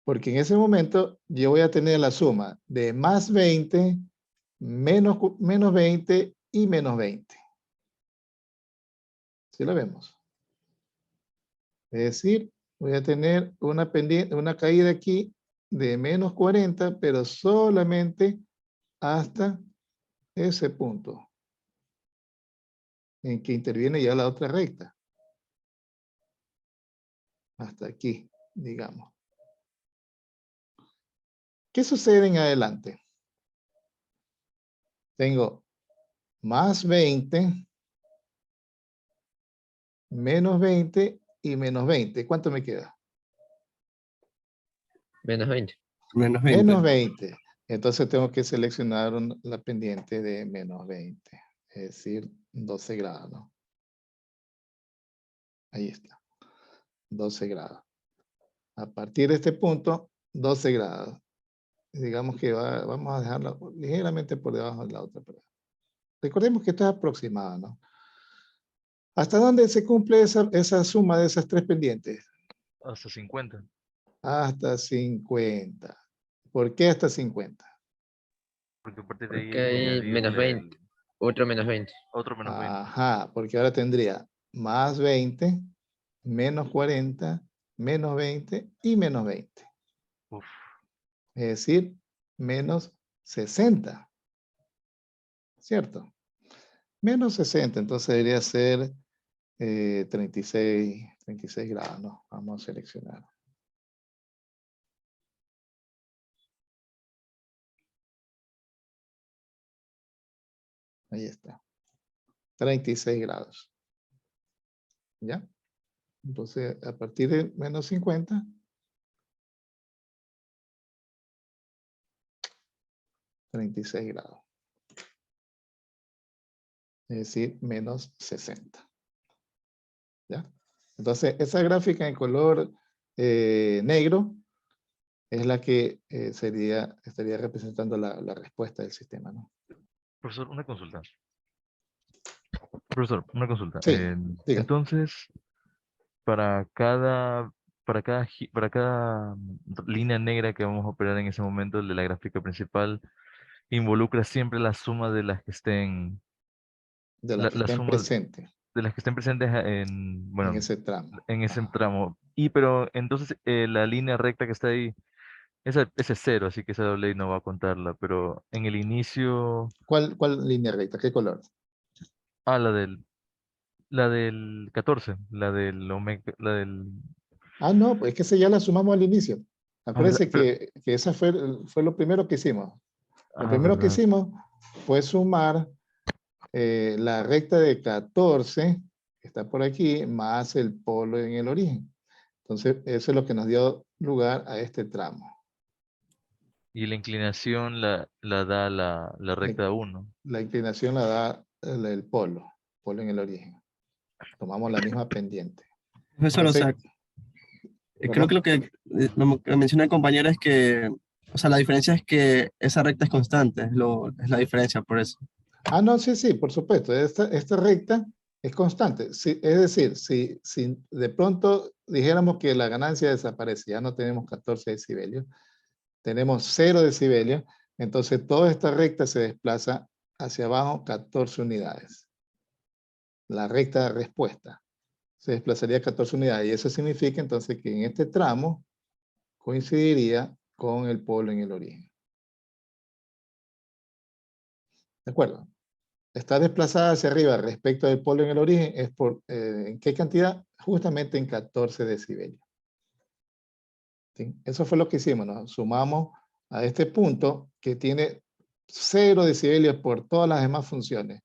Porque en ese momento yo voy a tener la suma de más 20, menos 20 y menos 20. ¿Sí lo vemos? Es decir, voy a tener una pendiente, una caída aquí de menos 40, pero solamente hasta ese punto en que interviene ya la otra recta. Hasta aquí, digamos. ¿Qué sucede en adelante? Tengo más 20, menos 20 y menos 20. ¿Cuánto me queda? Menos 20. Menos 20. Menos 20. Entonces tengo que seleccionar la pendiente de menos 20. Es decir, 12 grados, ¿no? Ahí está. 12 grados. A partir de este punto, 12 grados. Digamos que vamos a dejarla ligeramente por debajo de la otra. Recordemos que esto es aproximado, ¿no? ¿Hasta dónde se cumple esa suma de esas tres pendientes? Hasta 50. Hasta 50. ¿Por qué hasta 50? Porque a partir de ahí Porque hay menos añadirle 20. Otro menos 20. otro menos 20. Ajá, porque ahora tendría más 20, menos 40, menos 20 y menos 20. Uf. Es decir, menos 60. ¿Cierto? Menos 60, entonces debería ser 36 grados, ¿no? Vamos a seleccionar. Ahí está. 36 grados. ¿Ya? Entonces, a partir de menos 50, $36 grados. Es decir, menos 60. ¿Ya? Entonces, esa gráfica en color negro es la que estaría representando la respuesta del sistema, ¿no? Profesor, una consulta. Profesor, una consulta. Sí, diga. Entonces, para cada, para cada línea negra que vamos a operar en ese momento de la gráfica principal, involucra siempre la suma de las que estén, De las que la estén suma, presentes. de las que estén presentes en bueno, ese tramo. en ese Ajá. tramo. Pero entonces la línea recta que está ahí, ese es cero, así que esa doble ley no va a contarla. Pero en el inicio, ¿Cuál línea recta? ¿Qué color? la del 14, la del... Ah, no, pues es que esa ya la sumamos al inicio. Acuérdense pero, que esa fue lo primero que hicimos. Lo primero que ¿verdad? hicimos fue sumar la recta de 14, que está por aquí, más el polo en el origen. Entonces, eso es lo que nos dio lugar a este tramo. Y la inclinación la da la La, recta 1. la inclinación la da el polo en el origen. Tomamos la misma pendiente. Profesor, o sea, Entonces, creo que ¿perdón? lo lo que menciona el compañero es que, o sea, la diferencia es que esa recta es constante, es la diferencia por eso. Ah, no, sí, sí, por supuesto. Esta recta es constante. Sí, es decir, si de pronto dijéramos que la ganancia desaparece, ya no tenemos 14 decibelios, tenemos 0 decibelios, entonces toda esta recta se desplaza hacia abajo 14 unidades. La recta de respuesta se desplazaría 14 unidades y eso significa entonces que en este tramo coincidiría con el polo en el origen. ¿De acuerdo? Está desplazada hacia arriba respecto del polo en el origen es por, ¿en qué cantidad? Justamente en 14 decibelios. ¿Sí? Eso fue lo que hicimos, nos sumamos a este punto que tiene 0 decibelios por todas las demás funciones.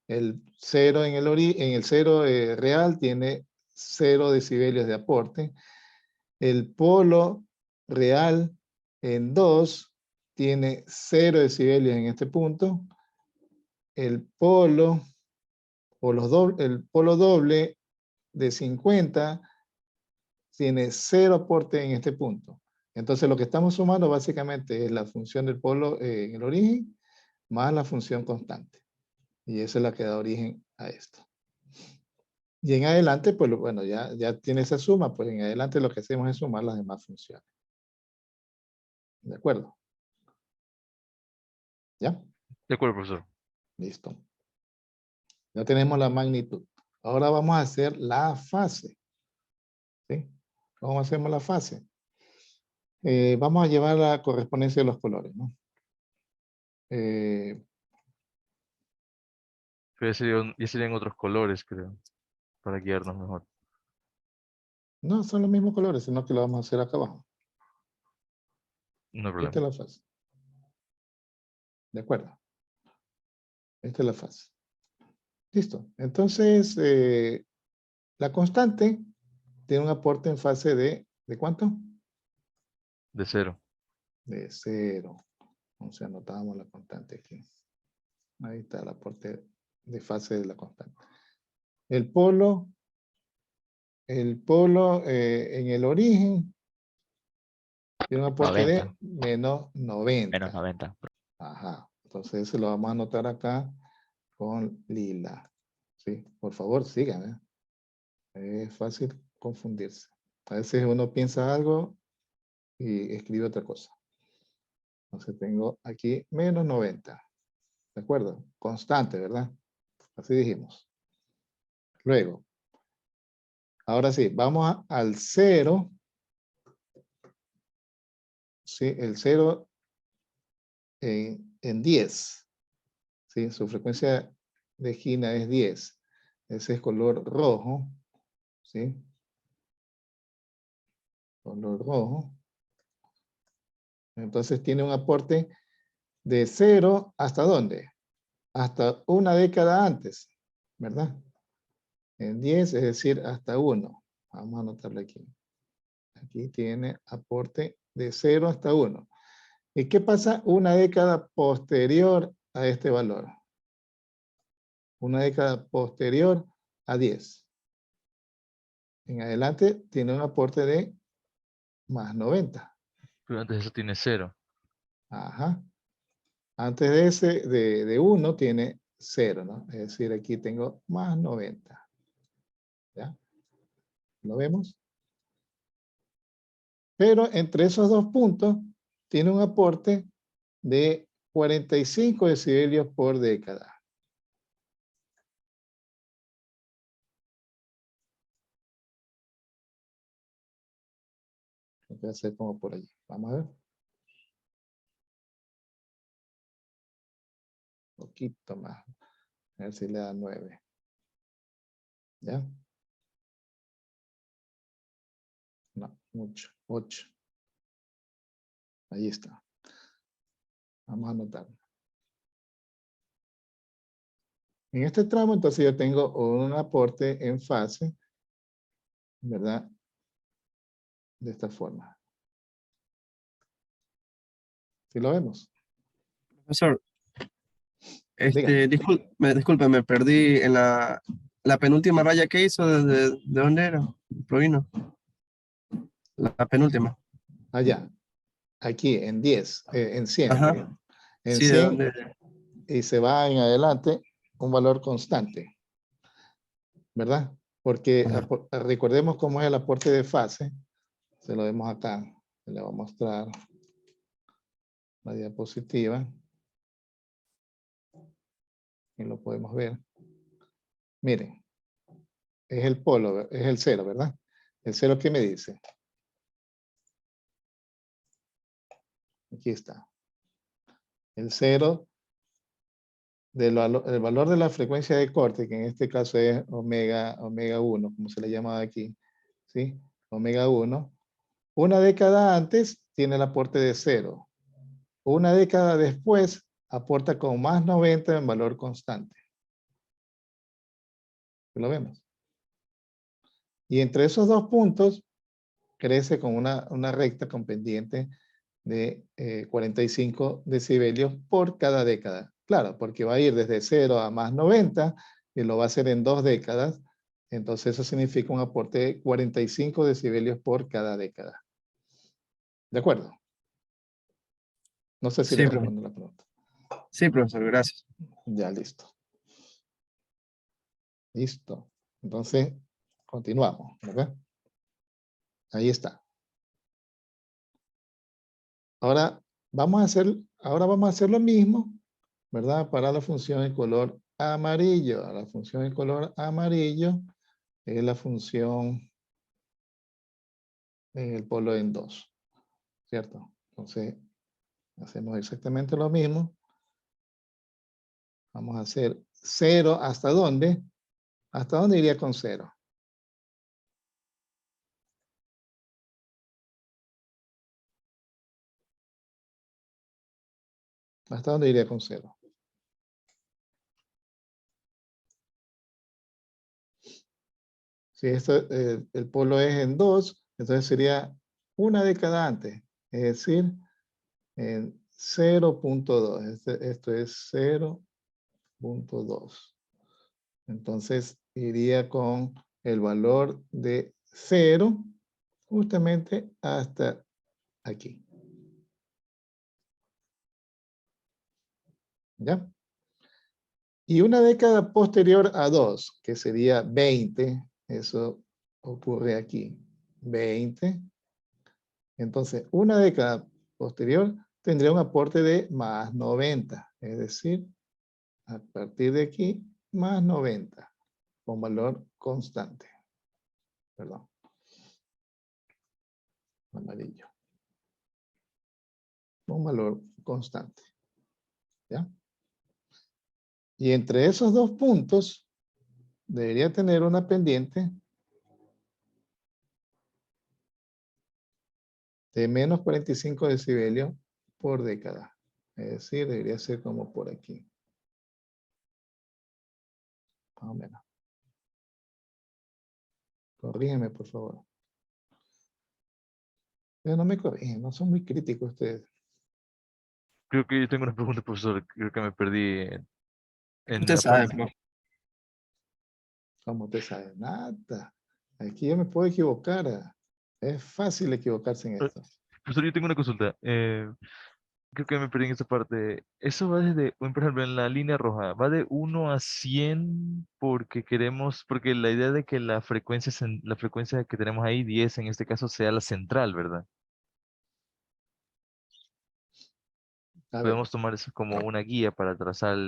El 0 en el 0 real tiene 0 decibelios de aporte. El polo real en 2 tiene 0 decibelios en este punto. El polo el polo doble de 50 tiene 0 aporte en este punto. Entonces lo que estamos sumando básicamente es la función del polo en el origen más la función constante. Y esa es la que da origen a esto. Y en adelante, pues bueno, ya tiene esa suma, pues en adelante lo que hacemos es sumar las demás funciones. ¿De acuerdo? ¿Ya? De acuerdo, profesor. Listo. Ya tenemos la magnitud. Ahora vamos a hacer la fase. ¿Sí? ¿Cómo hacemos la fase? Vamos a llevar la correspondencia de los colores, ¿no? Pero ya serían otros colores, creo, para guiarnos mejor. No son los mismos colores, sino que lo vamos a hacer acá abajo. No hay Esta es problema. la fase. ¿De acuerdo? Esta es la fase. Listo. Entonces, la constante tiene un aporte en fase ¿de cuánto? De 0. De 0. Entonces anotamos la constante aquí. Ahí está el aporte de fase de la constante. El polo en el origen tiene un aporte 90, de menos 90. menos 90. Ajá. Entonces eso lo vamos a anotar acá con lila. Sí, por favor, sigan. Es fácil confundirse. A veces uno piensa algo y escribe otra cosa. Entonces tengo aquí menos 90. ¿De acuerdo? Constante, ¿verdad? Así dijimos. Luego, ahora sí, vamos al 0. Sí, el 0 en 10. ¿Sí? Su frecuencia de gina es 10. Ese es color rojo. ¿Sí? Color rojo. Entonces tiene un aporte de 0 ¿hasta dónde? Hasta una década antes, ¿verdad? En 10, es decir, hasta 1. Vamos a anotarlo aquí. Aquí tiene aporte de 0 hasta 1. ¿Y qué pasa una década posterior a este valor? Una década posterior a 10. En adelante tiene un aporte de más 90. Pero antes de eso tiene 0. Ajá. Antes de ese, de 1 tiene 0, ¿no? Es decir, aquí tengo más 90. ¿Ya? ¿Lo vemos? Pero entre esos dos puntos tiene un aporte de 45 decibelios por década. Voy a hacer como por allí. Vamos a ver. Un poquito más. A ver si le da 9. ¿Ya? No, mucho. 8. Ahí está. Vamos a anotar. En este tramo, entonces yo tengo un aporte en fase, ¿verdad? De esta forma. ¿Sí lo vemos? Profesor, Dígame. disculpe, me perdí en la penúltima raya que hizo, ¿de dónde era? Provino. La penúltima. Allá. Aquí, en 10. En 100. Ajá. Perdón. En Sí, ¿de 100 dónde? y se va en adelante un valor constante, ¿verdad? Porque Ajá. recordemos cómo es el aporte de fase. Se lo vemos acá. Le voy a mostrar la diapositiva. Y lo podemos ver. Miren. Es el polo, es el 0, ¿verdad? ¿El 0 qué me dice? Aquí está. El 0 el valor de la frecuencia de corte, que en este caso es omega 1, como se le llama aquí, ¿sí? Omega 1. Una década antes tiene el aporte de 0. Una década después aporta con más 90 en valor constante. ¿Lo vemos? Y entre esos dos puntos crece con una recta con pendiente de 45 decibelios por cada década. Claro, porque va a ir desde 0 a más 90 y lo va a hacer en 2 décadas. Entonces eso significa un aporte de 45 decibelios por cada década. ¿De acuerdo? No sé si le Sí, profesor. respondo la pregunta. Sí, profesor, gracias. Ya, listo. Listo. Entonces, continuamos, ¿verdad? Ahí está. Ahora vamos a hacer lo mismo, ¿verdad? Para la función en color amarillo. La función en color amarillo es la función en el polo en 2, ¿cierto? Entonces, hacemos exactamente lo mismo. Vamos a hacer 0, ¿hasta dónde? ¿Hasta dónde iría con 0? ¿Hasta dónde iría con 0? Si esto, el polo es en 2, entonces sería una década antes, es decir, en 0.2. Esto es 0.2. Entonces iría con el valor de 0 justamente hasta aquí. ¿Ya? Y una década posterior a 2, que sería 20, eso ocurre aquí, 20. Entonces, una década posterior tendría un aporte de más 90, es decir, a partir de aquí, más 90, con valor constante. Perdón. Amarillo. Un valor constante. ¿Ya? Y entre esos dos puntos, debería tener una pendiente de menos 45 decibelios por década. Es decir, debería ser como por aquí. Más o menos. Corrígeme, por favor. Pero no me corrigen, no son muy críticos ustedes. Creo que yo tengo una pregunta, profesor. Creo que me perdí en Usted la sabe, parte. profe. ¿Cómo te sabes? Nada. Aquí yo me puedo equivocar. Es fácil equivocarse en esto. Profesor, yo tengo una consulta. Creo que me perdí en esta parte. Eso va desde, por ejemplo, en la línea roja, va de 1 a 100 porque queremos, porque la idea de que la frecuencia que tenemos ahí, 10 en este caso, sea la central, ¿verdad? A ver, Podemos tomar eso como una guía para trazar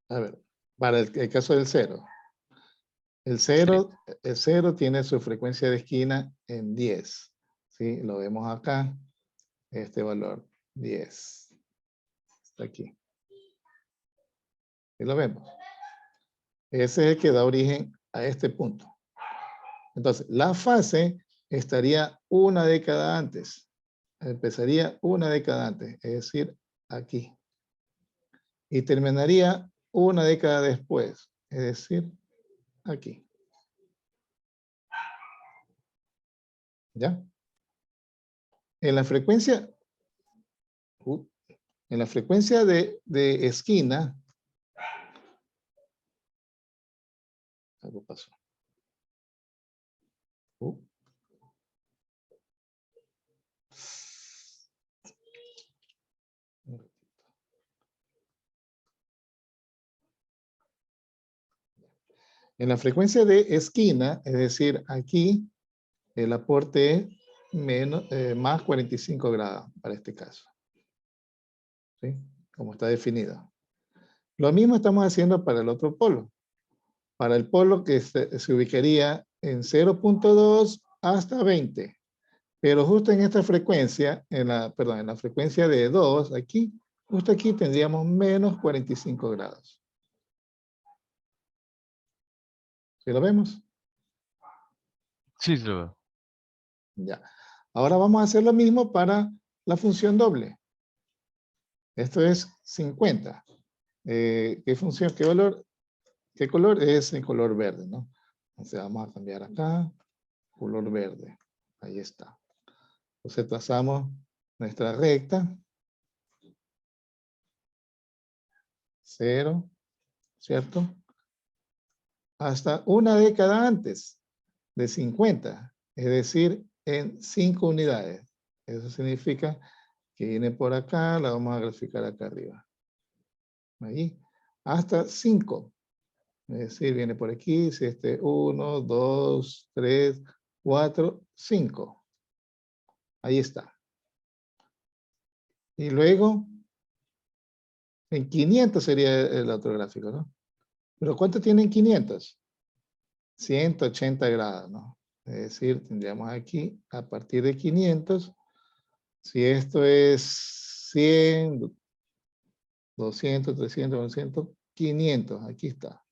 a ver. Para el caso del 0. El Sí. 0 tiene su frecuencia de esquina en 10. ¿sí? Lo vemos acá, este valor 10. Está aquí. ¿Y lo vemos? Ese es el que da origen a este punto. Entonces, la fase estaría una década antes. Empezaría una década antes, es decir, aquí. Y terminaría una década después, es decir, aquí. ¿Ya? En la frecuencia, de esquina, algo pasó. En la frecuencia de esquina, es decir, aquí, el aporte es más 45 grados para este caso. ¿Sí? Como está definido. Lo mismo estamos haciendo para el otro polo. Para el polo que se ubicaría en 0.2 hasta 20. Pero justo en esta frecuencia, en la frecuencia de 2, aquí, justo aquí tendríamos menos 45 grados. ¿Sí lo vemos? Sí, sí lo veo. Ya. Ahora vamos a hacer lo mismo para la función doble. Esto es 50. ¿Qué función, qué valor, qué color? Es en color verde, ¿no? Entonces vamos a cambiar acá, color verde. Ahí está. Entonces trazamos nuestra recta. 0, ¿cierto? Hasta una década antes de 50, es decir, en 5 unidades. Eso significa que viene por acá, la vamos a graficar acá arriba. Ahí, hasta 5. Es decir, viene por aquí, si 1, 2, 3, 4, 5. Ahí está. Y luego, en 500 sería el otro gráfico, ¿no? Pero ¿cuánto tiene en 500? 180 grados, ¿no? Es decir, tendríamos aquí, a partir de 500, si esto es 100, 200, 300, 400, 500, aquí está.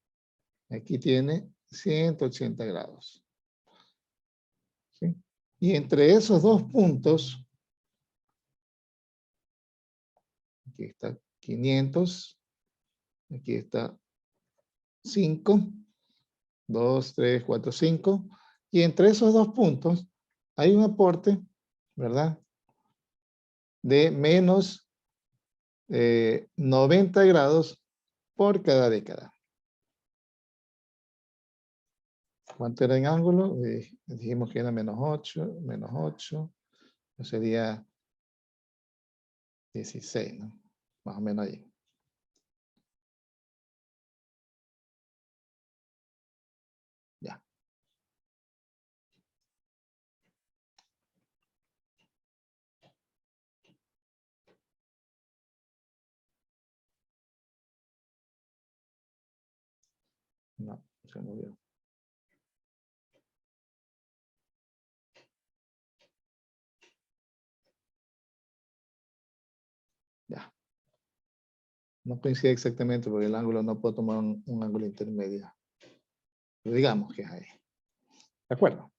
Aquí tiene 180 grados. ¿Sí? Y entre esos dos puntos, aquí está 500, aquí está 5, 2, 3, 4, 5, y entre esos dos puntos hay un aporte, ¿verdad? De menos 90 grados por cada década. ¿Cuánto era en ángulo? Dijimos que era menos 8, sería 16, ¿no? Más o menos ahí. Ya. No, se movió. Ya. No coincide exactamente porque el ángulo no puedo tomar un ángulo intermedio. Pero digamos que es ahí. ¿De acuerdo?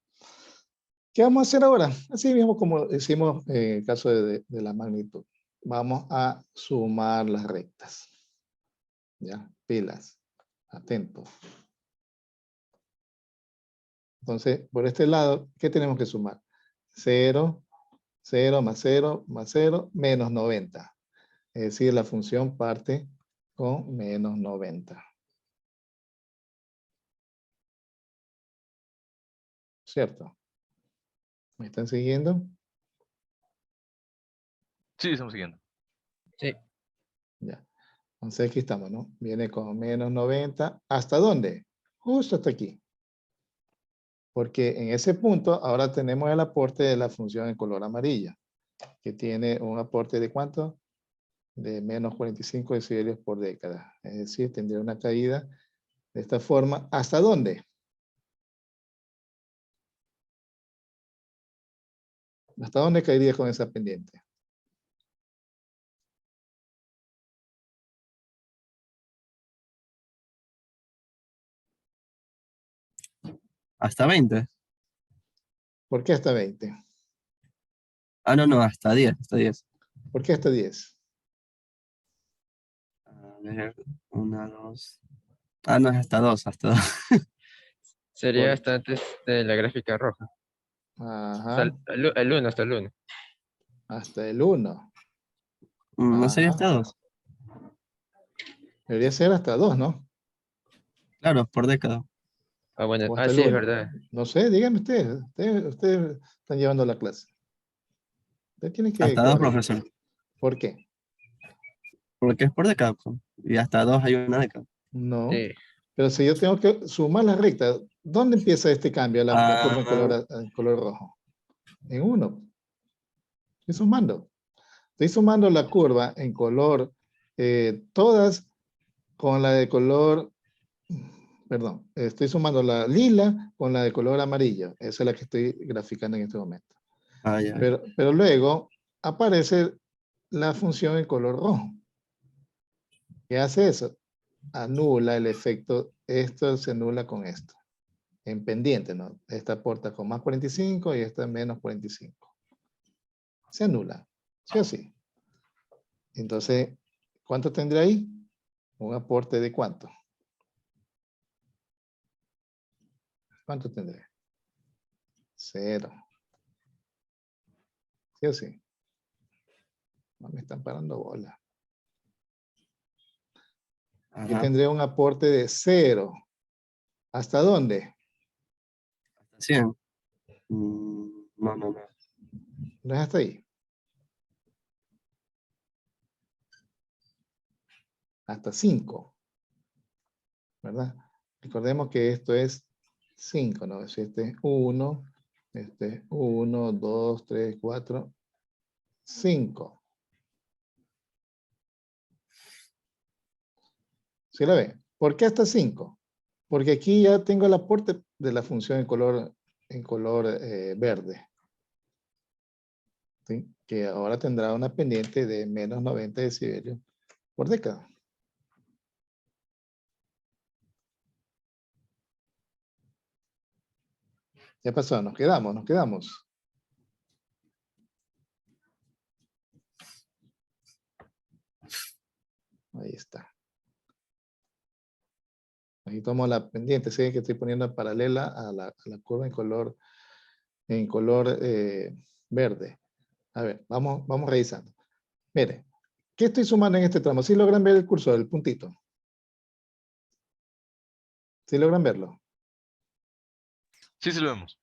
¿Qué vamos a hacer ahora? Así mismo como hicimos en el caso de la magnitud. Vamos a sumar las rectas. ¿Ya? Pilas. Atentos. Entonces, por este lado, ¿qué tenemos que sumar? 0, 0 más 0 más 0, menos 90. Es decir, la función parte con menos 90. ¿Cierto? ¿Me están siguiendo? Sí, estamos siguiendo. Sí. Ya. Entonces aquí estamos, ¿no? Viene con menos 90. ¿Hasta dónde? Justo hasta aquí. Porque en ese punto ahora tenemos el aporte de la función en color amarilla, que tiene un aporte de ¿cuánto? De menos 45 decibelios por década. Es decir, tendría una caída de esta forma. ¿Hasta dónde? ¿Hasta dónde caería con esa pendiente? Hasta 20. ¿Por qué hasta 20? Ah, no, hasta 10, hasta 10. ¿Por qué hasta 10? A ver, 1, 2. Ah, no, es hasta 2, hasta 2. Sería Por- hasta antes de la gráfica roja. Ajá, El 1, hasta el 1. hasta el 1. ¿No sería Ajá. hasta 2? Debería ser hasta 2, ¿no? Claro, por década. Ah, bueno, O hasta el sí, es 1. verdad. No sé, díganme ustedes. Ustedes están llevando la clase. Usted tiene Hasta que 2, ver. profesor. ¿Por qué? Porque es por década, pues. Y hasta 2 hay una década. No. Sí. Pero si yo tengo que sumar las rectas, ¿dónde empieza este cambio, la curva en color rojo? En 1. Estoy sumando. Estoy sumando la curva en color, todas con la de color, perdón, estoy sumando la lila con la de color amarillo. Esa es la que estoy graficando en este momento. Ah, ya. Pero luego aparece la función en color rojo. ¿Qué hace eso? Anula el efecto, esto se anula con esto. En pendiente, ¿no? Esta aporta con más 45 y esta menos 45. Se anula, ¿sí o sí? Entonces, ¿cuánto tendré ahí? Un aporte de ¿cuánto? ¿Cuánto tendré? 0. ¿Sí o sí? No me están parando bola. Aquí Ajá. tendré un aporte de 0. ¿Hasta dónde? Hasta 100. No. No es hasta ahí. Hasta 5. ¿Verdad? Recordemos que esto es 5, ¿no? Este es 1, este es 1, 2, 3, 4, 5. ¿Sí la ven? ¿Por qué hasta 5? Porque aquí ya tengo el aporte de la función en color verde. ¿Sí? Que ahora tendrá una pendiente de menos 90 decibelios por década. Ya pasó, nos quedamos. Ahí está. Ahí tomo la pendiente, sé que estoy poniendo paralela a la curva en color verde. A ver, vamos revisando. Mire, ¿qué estoy sumando en este tramo? ¿Sí logran ver el cursor, el puntito? ¿Sí logran verlo? Sí, sí lo vemos.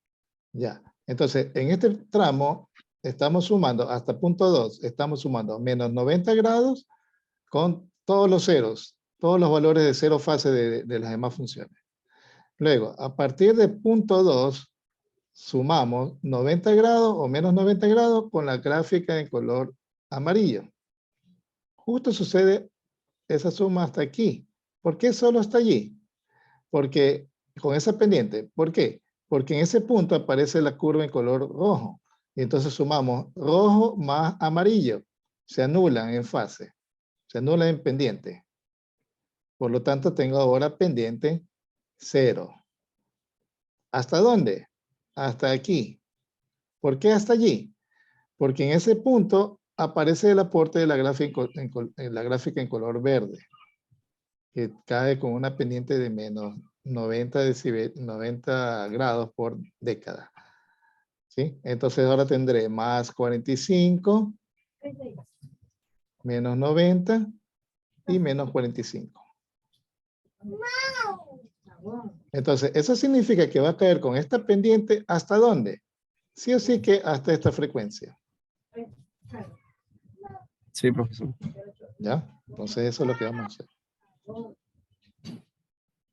Ya. Entonces, en este tramo estamos sumando hasta punto 2, estamos sumando menos 90 grados con todos los ceros, todos los valores de cero fase de las demás funciones. Luego, a partir de punto 2, sumamos 90 grados o menos 90 grados con la gráfica en color amarillo. Justo sucede esa suma hasta aquí. ¿Por qué solo hasta allí? Porque con esa pendiente. ¿Por qué? Porque en ese punto aparece la curva en color rojo. Y entonces sumamos rojo más amarillo. Se anulan en fase. Se anulan en pendiente. Por lo tanto, tengo ahora pendiente 0. ¿Hasta dónde? Hasta aquí. ¿Por qué hasta allí? Porque en ese punto aparece el aporte de la gráfica en color verde, que cae con una pendiente de menos 90 grados por década. ¿Sí? Entonces ahora tendré más 45, menos 90 y menos 45. Entonces, eso significa que va a caer con esta pendiente ¿hasta dónde? Sí o sí que hasta esta frecuencia. Sí, profesor. ¿Ya? Entonces eso es lo que vamos a hacer.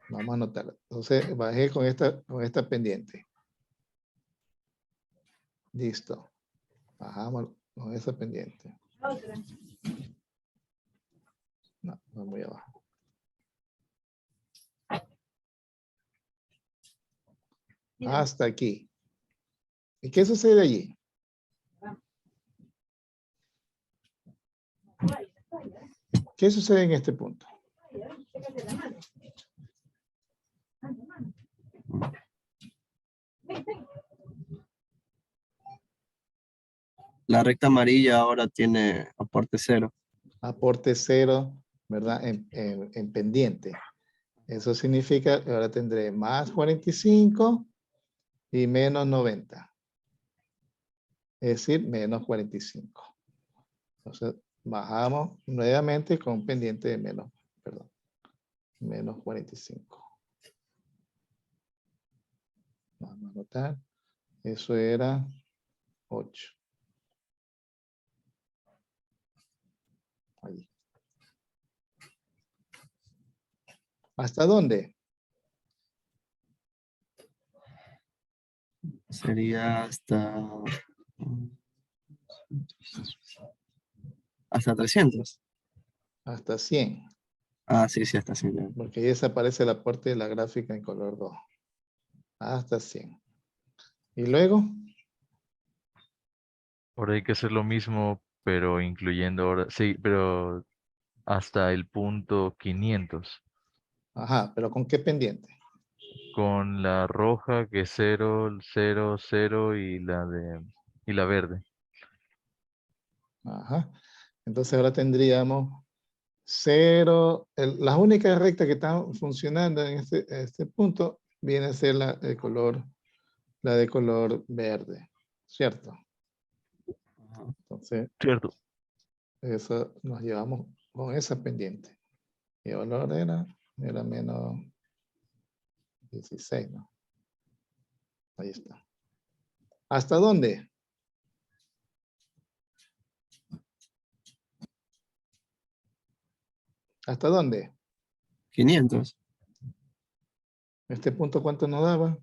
Vamos a anotar. Entonces bajé con esta pendiente. Listo. Bajamos con esa pendiente. No, no muy abajo. Hasta aquí. ¿Y qué sucede allí? ¿Qué sucede en este punto? La recta amarilla ahora tiene aporte 0. Aporte 0, ¿verdad? En pendiente. Eso significa que ahora tendré más 45 y menos 90. Es decir, menos 45. Entonces, bajamos nuevamente con un pendiente de menos, perdón, menos 45. Vamos a anotar. Eso era 8. Ahí. ¿Hasta dónde? Sería hasta 300. Hasta 100. Ah, sí, sí, hasta 100. Porque ahí desaparece el aporte de la gráfica en color rojo. Hasta 100. Y luego, Ahora hay que hacer lo mismo, pero incluyendo ahora, sí, pero hasta el punto 500. ajá, pero ¿con qué pendiente? Con la roja que es 0, 0, 0 y la verde. Ajá. Entonces ahora tendríamos 0. Las únicas rectas que están funcionando en este punto viene a ser la de color verde, ¿cierto? Entonces, Cierto. eso nos llevamos con esa pendiente. Y el valor era menos 16, ¿no? Ahí está. ¿Hasta dónde? ¿Hasta dónde? 500. Este punto, ¿cuánto nos daba?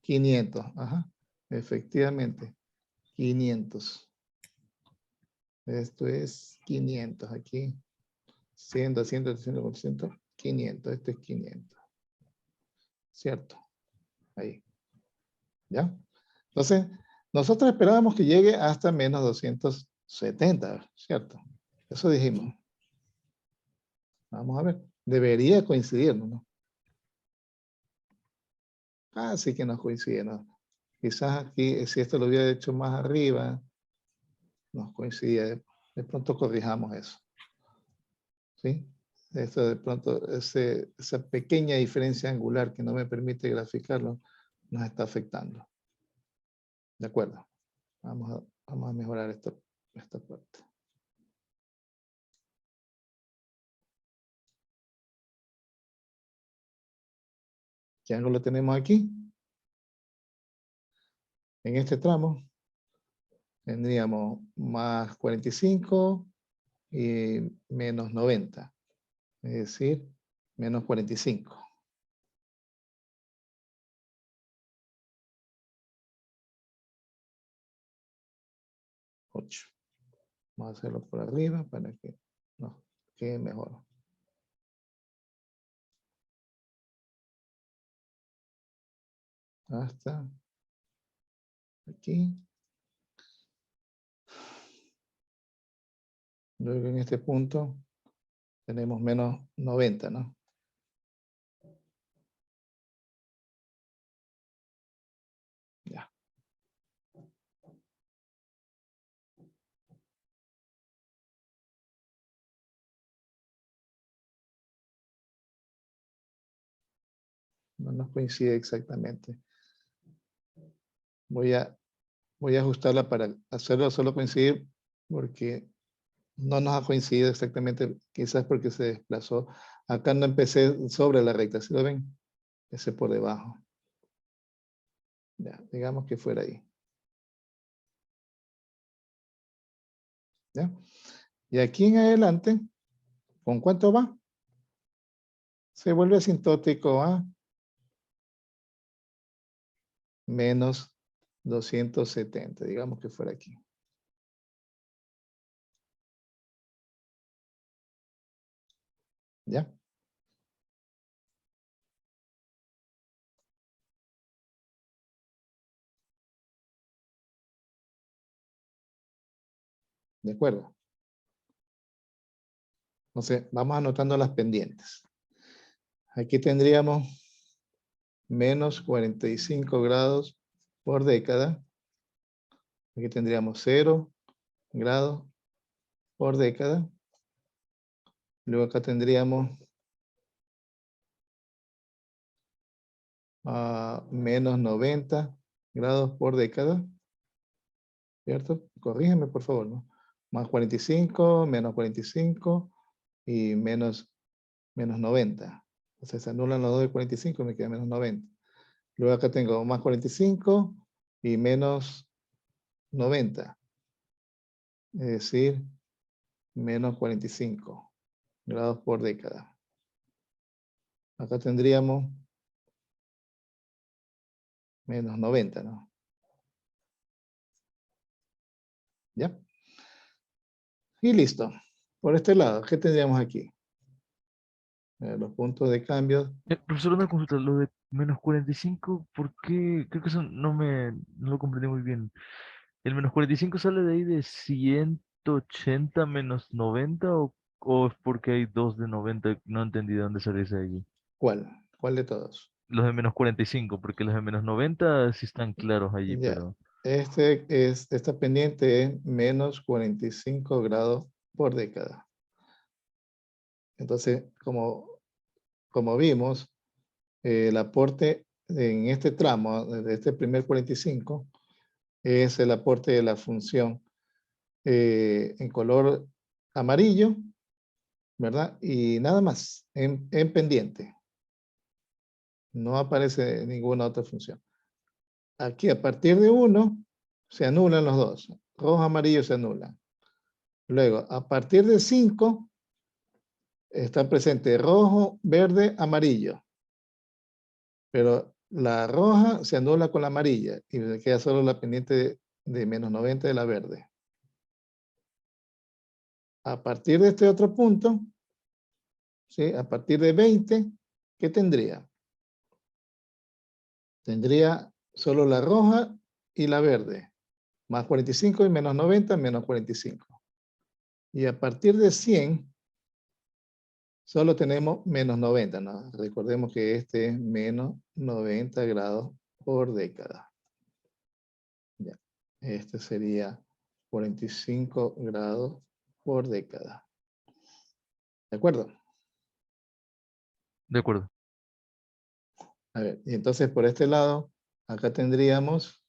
500. Ajá. Efectivamente. 500. Esto es 500 aquí. 100, 200, 300%. 500. Este es 500. ¿Cierto? Ahí. ¿Ya? Entonces, nosotros esperábamos que llegue hasta menos 270. ¿Cierto? Eso dijimos. Vamos a ver. Debería coincidir, ¿no? Ah, sí que nos coincide, ¿no? Quizás aquí, si esto lo hubiera hecho más arriba, nos coincidía. De pronto corrijamos eso. ¿Sí? Esto de pronto, esa pequeña diferencia angular que no me permite graficarlo, nos está afectando. ¿De acuerdo? Vamos a mejorar esta parte. ¿Qué ángulo tenemos aquí? En este tramo tendríamos más 45 y menos 90. Es decir, menos 45. Ocho. Vamos a hacerlo por arriba para que nos quede mejor. Hasta aquí. Luego en este punto tenemos menos 90, ¿no? Ya. No nos coincide exactamente. Voy a ajustarla para hacerlo solo coincidir porque no nos ha coincidido exactamente, quizás porque se desplazó. Acá no empecé sobre la recta, ¿sí lo ven? Ese por debajo. Ya, digamos que fuera ahí. ¿Ya? Y aquí en adelante, ¿con cuánto va? Se vuelve asintótico a menos 270, digamos que fuera aquí. ¿Ya? ¿De acuerdo? Entonces, vamos anotando las pendientes. Aquí tendríamos menos 45 grados por década. Aquí tendríamos 0 grados por década. Luego acá tendríamos menos 90 grados por década. ¿Cierto? Corrígeme, por favor, ¿no? Más 45, menos 45 y menos 90. Entonces se anulan los dos de 45 y me queda menos 90. Luego acá tengo más 45 y menos 90. Es decir, menos 45 grados por década. Acá tendríamos menos 90, ¿no? ¿Ya? Y listo. Por este lado, ¿qué tendríamos aquí? Los puntos de cambio. Profesor, una consulta, lo de menos 45, ¿por qué? Creo que eso no lo comprendí muy bien. ¿El menos 45 sale de ahí de 180 menos 90 o es porque hay dos de 90? No entendí de dónde sale ese de allí. ¿Cuál? ¿Cuál de todos? Los de menos 45, porque los de menos 90 sí están claros allí, Ya. pero Esta pendiente es menos 45 grados por década. Entonces, como vimos, el aporte en este tramo, de este primer 45, es el aporte de la función en color amarillo, ¿verdad? Y nada más, en pendiente. No aparece ninguna otra función. Aquí, a partir de 1, se anulan los dos. Rojo, amarillo se anulan. Luego, a partir de 5, están presentes rojo, verde, amarillo. Pero la roja se anula con la amarilla y me queda solo la pendiente de menos 90 de la verde. A partir de este otro punto, ¿sí? A partir de 20, ¿qué tendría? Tendría solo la roja y la verde. Más 45 y menos 90, menos 45. Y a partir de 100, solo tenemos menos 90, ¿no? Recordemos que este es menos 90 grados por década. Ya. Este sería 45 grados por década. ¿De acuerdo? de acuerdo. A ver, y entonces por este lado, acá tendríamos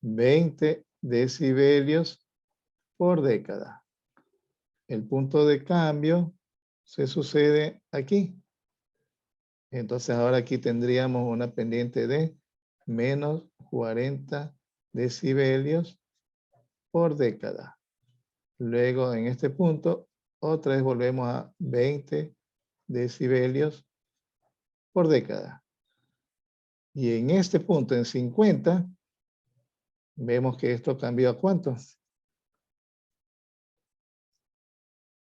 20 decibelios por década. El punto de cambio se sucede aquí. Entonces ahora aquí tendríamos una pendiente de menos 40 decibelios por década. Luego en este punto, otra vez volvemos a 20 decibelios por década. Y en este punto, en 50, vemos que esto cambió a ¿cuánto?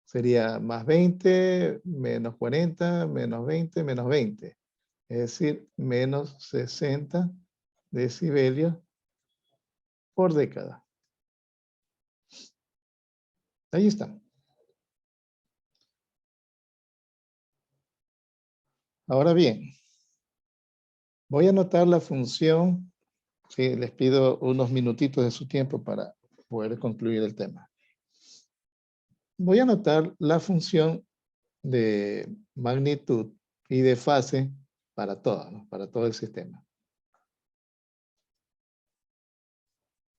Sería más 20, menos 40, menos 20, menos 20. Es decir, menos 60 decibelios por década. Ahí está. Ahora bien, voy a anotar la función. Sí, les pido unos minutitos de su tiempo para poder concluir el tema. Voy a anotar la función de magnitud y de fase para todo, ¿no? Para todo el sistema.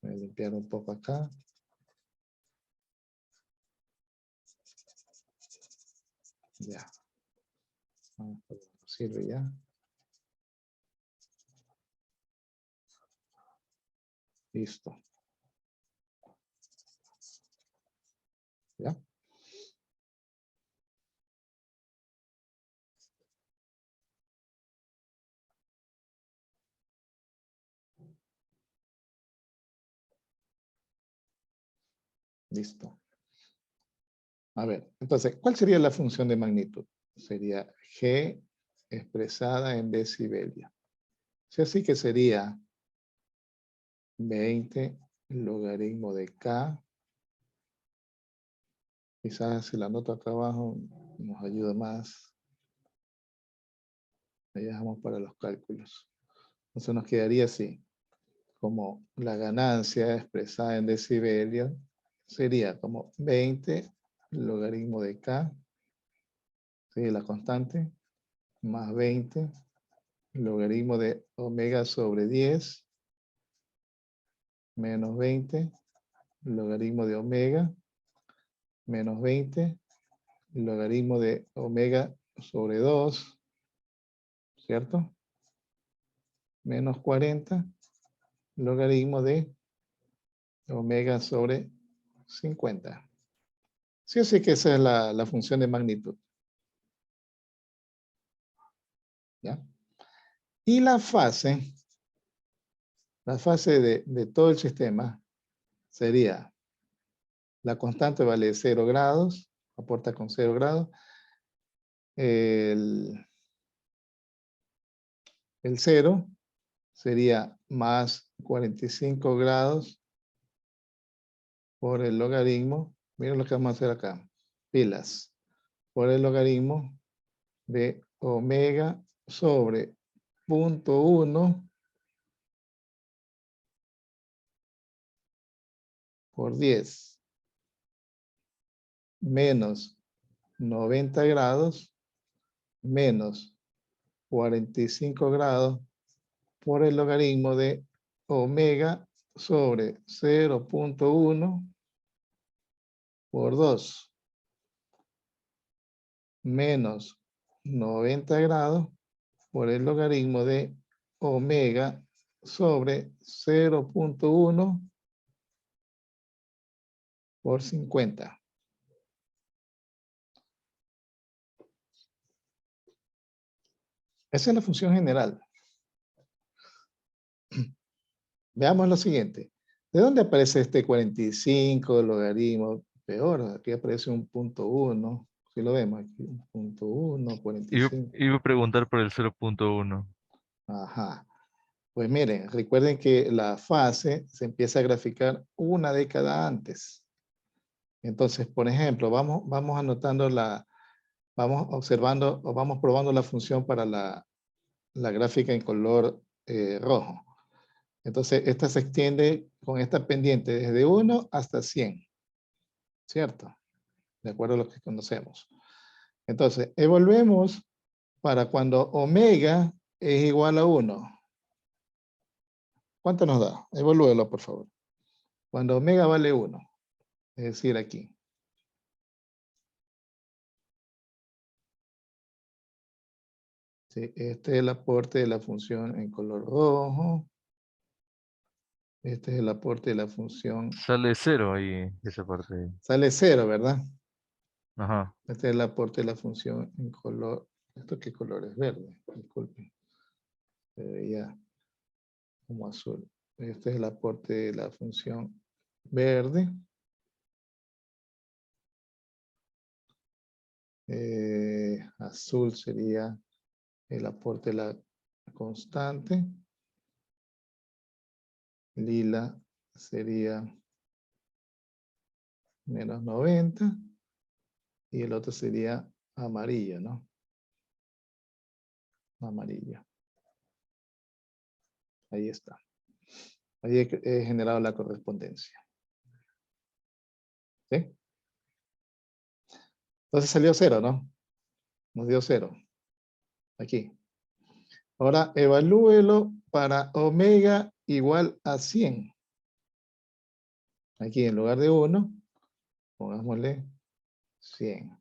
Voy a limpiar un poco acá. Ya. No sirve ya. Listo. ¿Ya? Listo. A ver, entonces, ¿cuál sería la función de magnitud? Sería G expresada en decibelios. Así que sería 20 logaritmo de K Quizás si la anoto acá abajo nos ayuda más. Ahí dejamos para los cálculos. Entonces nos quedaría así. Como la ganancia expresada en decibelios sería como 20 logaritmo de K, ¿sí? La constante, más 20 logaritmo de omega sobre 10, menos 20 logaritmo de omega, menos 20 logaritmo de omega sobre 2, ¿cierto? Menos 40 logaritmo de omega sobre 50. Sí o sí que esa es la función de magnitud. ¿Ya? Y la fase de todo el sistema sería, la constante vale 0 grados, aporta con 0 grados. El 0 sería más 45 grados por el logaritmo. Miren lo que vamos a hacer acá. Pilas. Por el logaritmo de omega sobre 0.1 por 10 menos 90 grados menos 45 grados por el logaritmo de omega sobre 0.1 por 2 menos 90 grados por el logaritmo de omega sobre 0.1 por 50. Esa es la función general. Veamos lo siguiente. ¿De dónde aparece este 45 logaritmo? Peor, aquí aparece un punto 1. Si lo vemos aquí, un punto 1, 45. Iba a preguntar por el 0.1. Ajá. Pues miren, recuerden que la fase se empieza a graficar una década antes. Entonces, por ejemplo, vamos anotando vamos observando o vamos probando la función para la gráfica en color rojo. Entonces, esta se extiende con esta pendiente desde 1 hasta 100. ¿Cierto? De acuerdo a lo que conocemos. Entonces, evaluemos para cuando omega es igual a 1. ¿Cuánto nos da? Evalúelo, por favor. Cuando omega vale 1. Es decir, aquí. Sí, este es el aporte de la función en color rojo. Este es el aporte de la función. Sale 0 ahí, esa parte. Sale 0, ¿verdad? Ajá. Este es el aporte de la función en color. ¿Esto qué color es? Verde. Disculpen. Se veía como azul. Este es el aporte de la función verde. Azul sería el aporte de la constante. Lila sería menos 90. Y el otro sería amarillo, ¿no? Amarillo. Ahí está. Ahí he generado la correspondencia. ¿Sí? Entonces salió 0, ¿no? Nos dio 0. Aquí. Ahora evalúelo para omega igual a 100. Aquí en lugar de 1, pongámosle 100.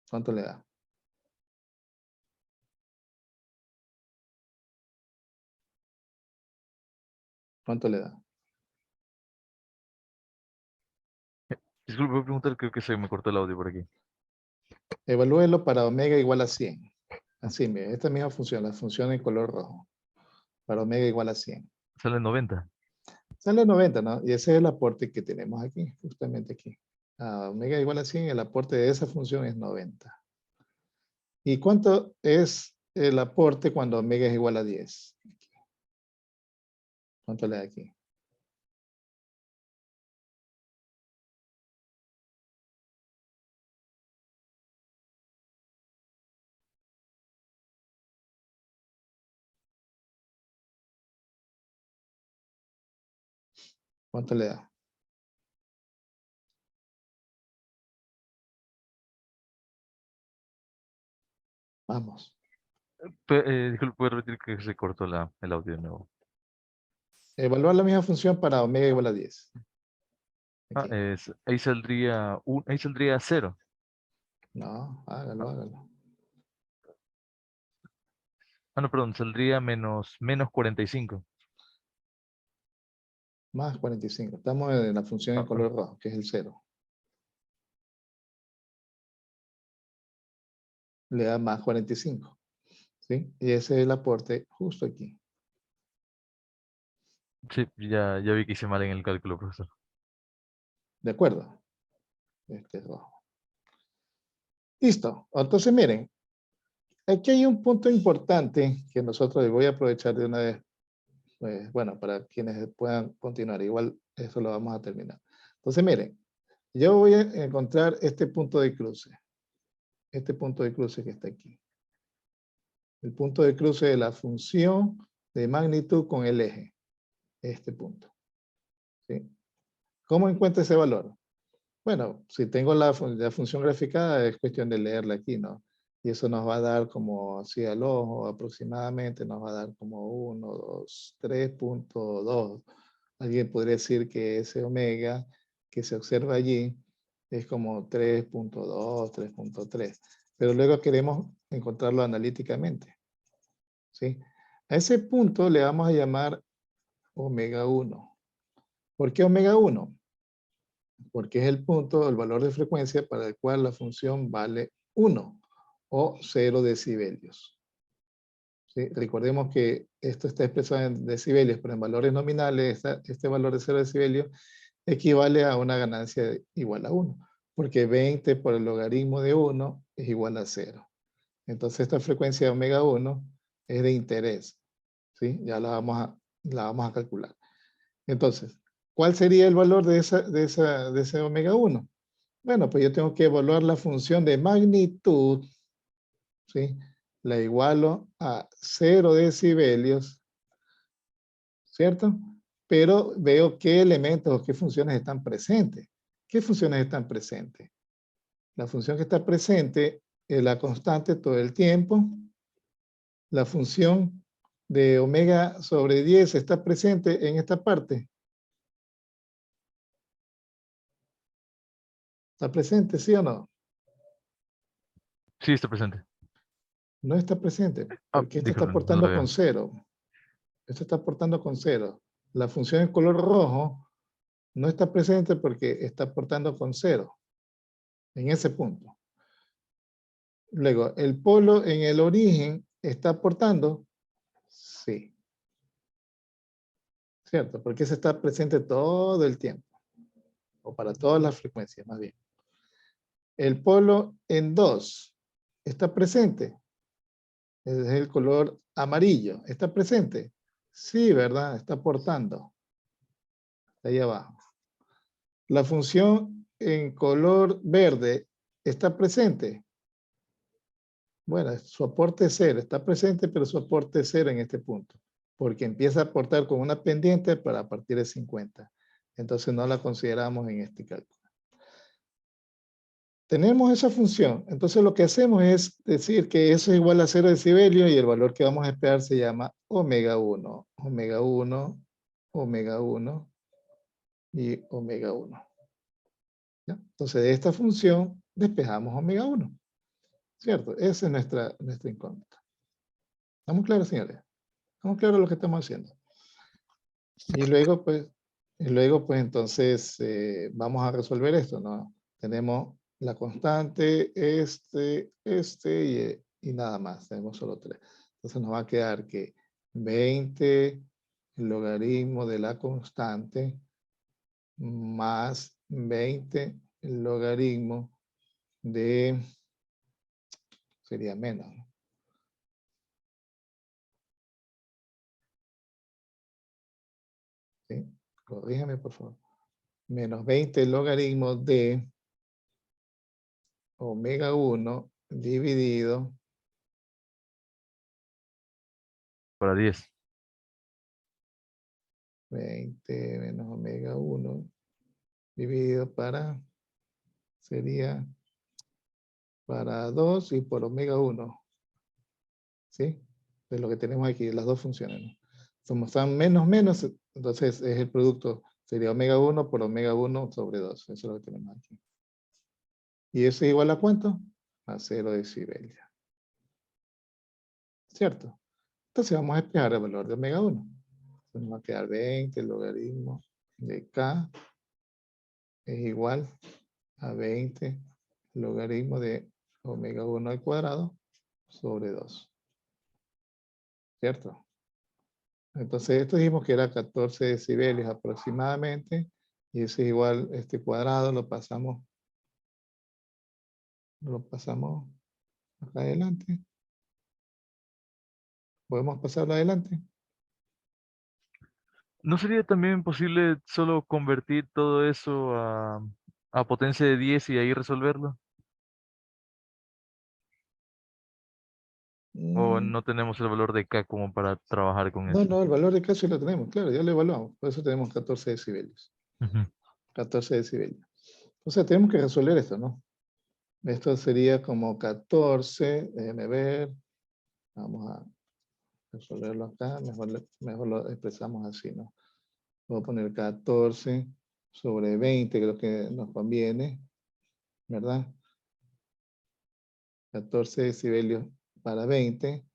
¿Cuánto le da? ¿Cuánto le da? Disculpe, voy a preguntar, creo que se me cortó el audio por aquí. Evalúelo para omega igual a 100. Así, mire, esta misma función, la función en color rojo. Para omega igual a 100. Sale 90. Sale 90, ¿no? Y ese es el aporte que tenemos aquí, justamente aquí. A omega igual a 100, el aporte de esa función es 90. ¿Y cuánto es el aporte cuando omega es igual a 10? ¿Cuánto le da aquí? ¿Cuánto le da? Vamos. Disculpe, ¿puede repetir que se cortó el audio de nuevo? Evaluar la misma función para omega igual a 10. Aquí. Ahí saldría 0. No, hágalo, hágalo. No, perdón, saldría menos 45. Más 45. Estamos en la función en color rojo, que es el 0. Le da más 45. ¿Sí? Y ese es el aporte justo aquí. Sí, ya vi que hice mal en el cálculo, profesor. ¿De acuerdo? Este es rojo. Listo. Entonces, miren. Aquí hay un punto importante que nosotros voy a aprovechar de una vez. Pues, bueno, para quienes puedan continuar. Igual eso lo vamos a terminar. Entonces, miren. Yo voy a encontrar este punto de cruce. Este punto de cruce que está aquí. El punto de cruce de la función de magnitud con el eje. Este punto. ¿Sí? ¿Cómo encuentro ese valor? Bueno, si tengo la función graficada, es cuestión de leerla aquí, ¿no? Y eso nos va a dar como, así al ojo, aproximadamente nos va a dar como 1, 2, 3.2. Alguien podría decir que ese omega que se observa allí es como 3.2, 3.3. Pero luego queremos encontrarlo analíticamente, ¿sí? A ese punto le vamos a llamar omega 1. ¿Por qué omega 1? Porque es el punto, el valor de frecuencia para el cual la función vale 1 o 0 decibelios. ¿Sí? Recordemos que esto está expresado en decibelios, pero en valores nominales, este valor de 0 decibelios equivale a una ganancia igual a 1, porque 20 por el logaritmo de 1 es igual a 0. Entonces esta frecuencia de omega 1 es de interés. ¿Sí? Ya la vamos a calcular. Entonces, ¿cuál sería el valor de ese omega 1? Bueno, pues yo tengo que evaluar la función de magnitud, ¿sí? La igualo a 0 decibelios, ¿cierto? Pero veo qué elementos o qué funciones están presentes. ¿Qué funciones están presentes? La función que está presente es la constante todo el tiempo. La función de omega sobre 10 está presente en esta parte. ¿Está presente, sí o no? Sí, está presente. No está presente, porque esto está Disculpe, no lo aportando con veo. 0. Esto está aportando con 0. La función en color rojo no está presente porque está aportando con 0. En ese punto. Luego, el polo en el origen está aportando, sí. ¿Cierto? Porque ese está presente todo el tiempo. O para todas las frecuencias, más bien. El polo en 2 está presente. Es el color amarillo. ¿Está presente? Sí, ¿verdad? Está aportando. Ahí abajo. La función en color verde está presente. Bueno, su aporte es 0. Está presente, pero su aporte es 0 en este punto. Porque empieza a aportar con una pendiente para partir de 50. Entonces no la consideramos en este cálculo. Tenemos esa función. Entonces lo que hacemos es decir que eso es igual a 0 decibelios y el valor que vamos a esperar se llama omega 1. Omega 1, omega 1 y omega 1. ¿Ya? Entonces de esta función despejamos omega 1. ¿Cierto? Esa es nuestra incógnita. ¿Estamos claros, señores? ¿Estamos claros lo que estamos haciendo? Y luego, pues entonces vamos a resolver esto, ¿no? Tenemos la constante, y nada más. Tenemos solo 3. Entonces nos va a quedar que 20 el logaritmo de la constante más 20 el logaritmo de, sería menos, ¿no? ¿Sí? Corrígeme, por favor. Menos 20 logaritmo de omega 1 dividido Para 10. 20 menos omega 1 dividido para, sería para 2 y por omega 1. ¿Sí? De lo que tenemos aquí, las dos funciones, ¿no? Como están menos, entonces es el producto, sería omega 1 por omega 1 sobre 2. Eso es lo que tenemos aquí. ¿Y eso es igual a cuánto? A 0 decibelios. ¿Cierto? Entonces vamos a despejar el valor de omega 1. Entonces nos va a quedar 20, el logaritmo de K es igual a 20 logaritmo de omega 1 al cuadrado sobre 2. ¿Cierto? Entonces esto dijimos que era 14 decibelios aproximadamente, y eso es igual, este cuadrado lo pasamos acá adelante. ¿Podemos pasarlo adelante? ¿No sería también posible solo convertir todo eso a potencia de 10 y ahí resolverlo? ¿O Mm, no tenemos el valor de K como para trabajar con No, eso? no, el valor de caso lo tenemos, claro, ya lo evaluamos. Por eso tenemos 14 decibelios. Ujú. 14 decibelios. O sea, tenemos que resolver esto, ¿no? Esto sería como 14, déjenme ver. Vamos a resolverlo acá, mejor lo expresamos así, ¿no? Voy a poner 14 sobre 20, creo que nos conviene, ¿verdad? 14 decibelios para 20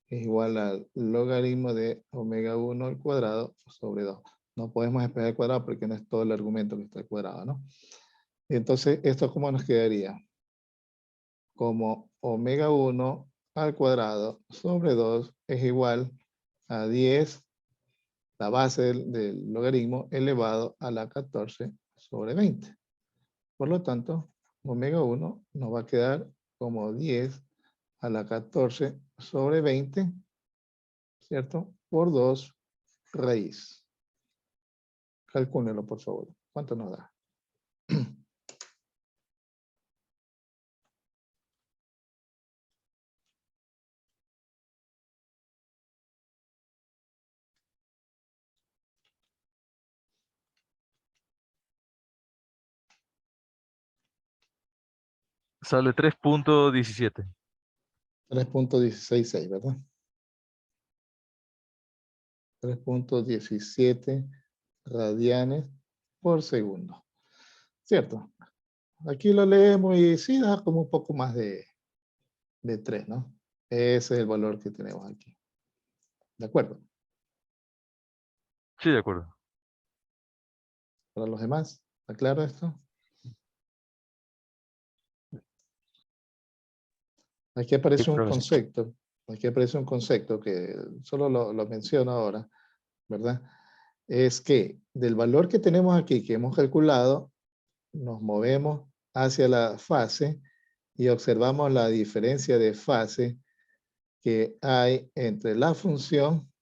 es igual al logaritmo de omega 1 al cuadrado sobre 2. No podemos expresar el cuadrado porque no es todo el argumento que está al cuadrado, ¿no? Entonces, ¿esto cómo nos quedaría? Como omega 1 al cuadrado sobre 2 es igual a 10, la base del logaritmo elevado a la 14 sobre 20. Por lo tanto, omega 1 nos va a quedar como 10 a la 14 sobre 20, ¿cierto? Por 2 raíz. Calcúlenlo, por favor. ¿Cuánto nos da? Sale 3.17. 3.166, ¿verdad? 3.17 radianes por segundo. ¿Cierto? Aquí lo leemos y sí da como un poco más de 3, ¿no? Ese es el valor que tenemos aquí. ¿De acuerdo? Sí, de acuerdo. Para los demás, ¿está claro esto? Aquí aparece un profesor. concepto. Aquí aparece un concepto que solo lo menciono ahora, ¿verdad? Es que del valor que tenemos aquí, que hemos calculado, nos movemos hacia la fase y observamos la diferencia de fase que hay entre la función,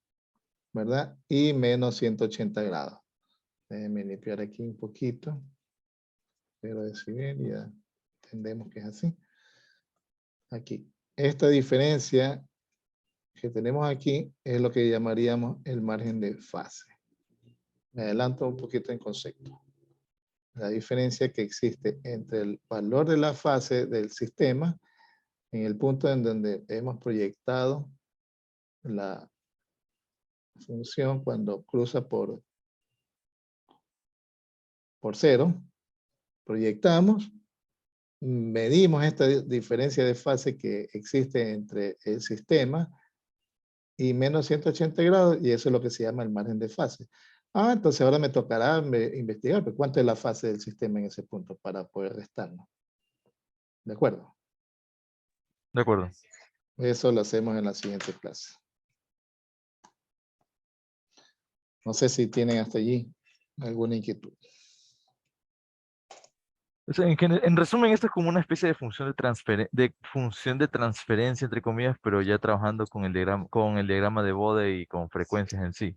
¿verdad? Y menos 180 grados. Déjenme limpiar aquí un poquito. 0 decibel, ya entendemos que es así. Aquí. Esta diferencia que tenemos aquí es lo que llamaríamos el margen de fase. Me adelanto un poquito en concepto. La diferencia que existe entre el valor de la fase del sistema en el punto en donde hemos proyectado la función cuando cruza por 0, proyectamos, medimos esta diferencia de fase que existe entre el sistema y menos 180 grados, y eso es lo que se llama el margen de fase. Entonces ahora me tocará investigar pues, cuánto es la fase del sistema en ese punto para poder restarlo. ¿De acuerdo? De acuerdo. Eso lo hacemos en la siguiente clase. No sé si tienen hasta allí alguna inquietud. O sea, en resumen, esto es como una especie de función de transferencia, entre comillas, pero ya trabajando con el diagrama de Bode y con frecuencias en sí.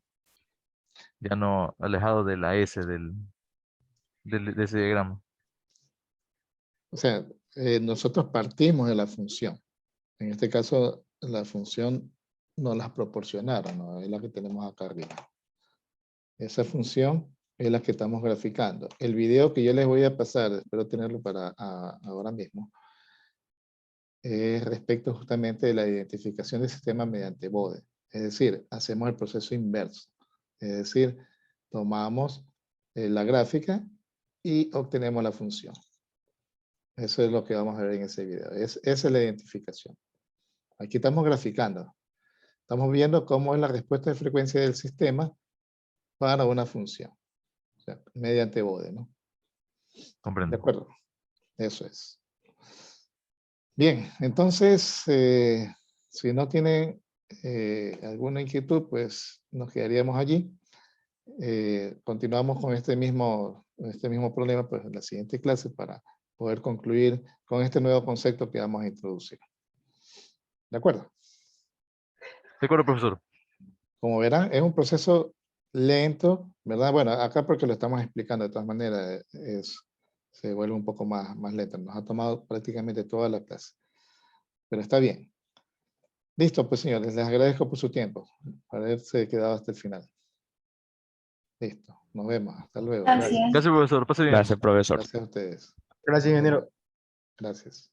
Ya no alejado de la S de ese diagrama. O sea, nosotros partimos de la función. En este caso, la función nos la proporcionaron, ¿no? Es la que tenemos acá arriba. Esa función es la que estamos graficando. El video que yo les voy a pasar, espero tenerlo para ahora mismo, es respecto justamente de la identificación del sistema mediante BODE. Es decir, hacemos el proceso inverso. Es decir, tomamos la gráfica y obtenemos la función. Eso es lo que vamos a ver en ese video. Esa es la identificación. Aquí estamos graficando. Estamos viendo cómo es la respuesta de frecuencia del sistema para una función. O sea, mediante BODE, ¿no? Comprendo. De acuerdo. Eso es. Bien, entonces, si no tienen alguna inquietud, pues nos quedaríamos allí. Continuamos con este mismo problema pues, en la siguiente clase para poder concluir con este nuevo concepto que vamos a introducir. ¿De acuerdo? De acuerdo, profesor. Como verán, es un proceso lento, ¿verdad? Bueno, acá porque lo estamos explicando de todas maneras, se vuelve un poco más lento. Nos ha tomado prácticamente toda la clase. Pero está bien. Listo, pues señores, les agradezco por su tiempo, por haberse quedado hasta el final. Listo, nos vemos, hasta luego. Gracias. Gracias, profesor. Pase bien. Gracias, profesor. Gracias a ustedes. Gracias, ingeniero. Gracias.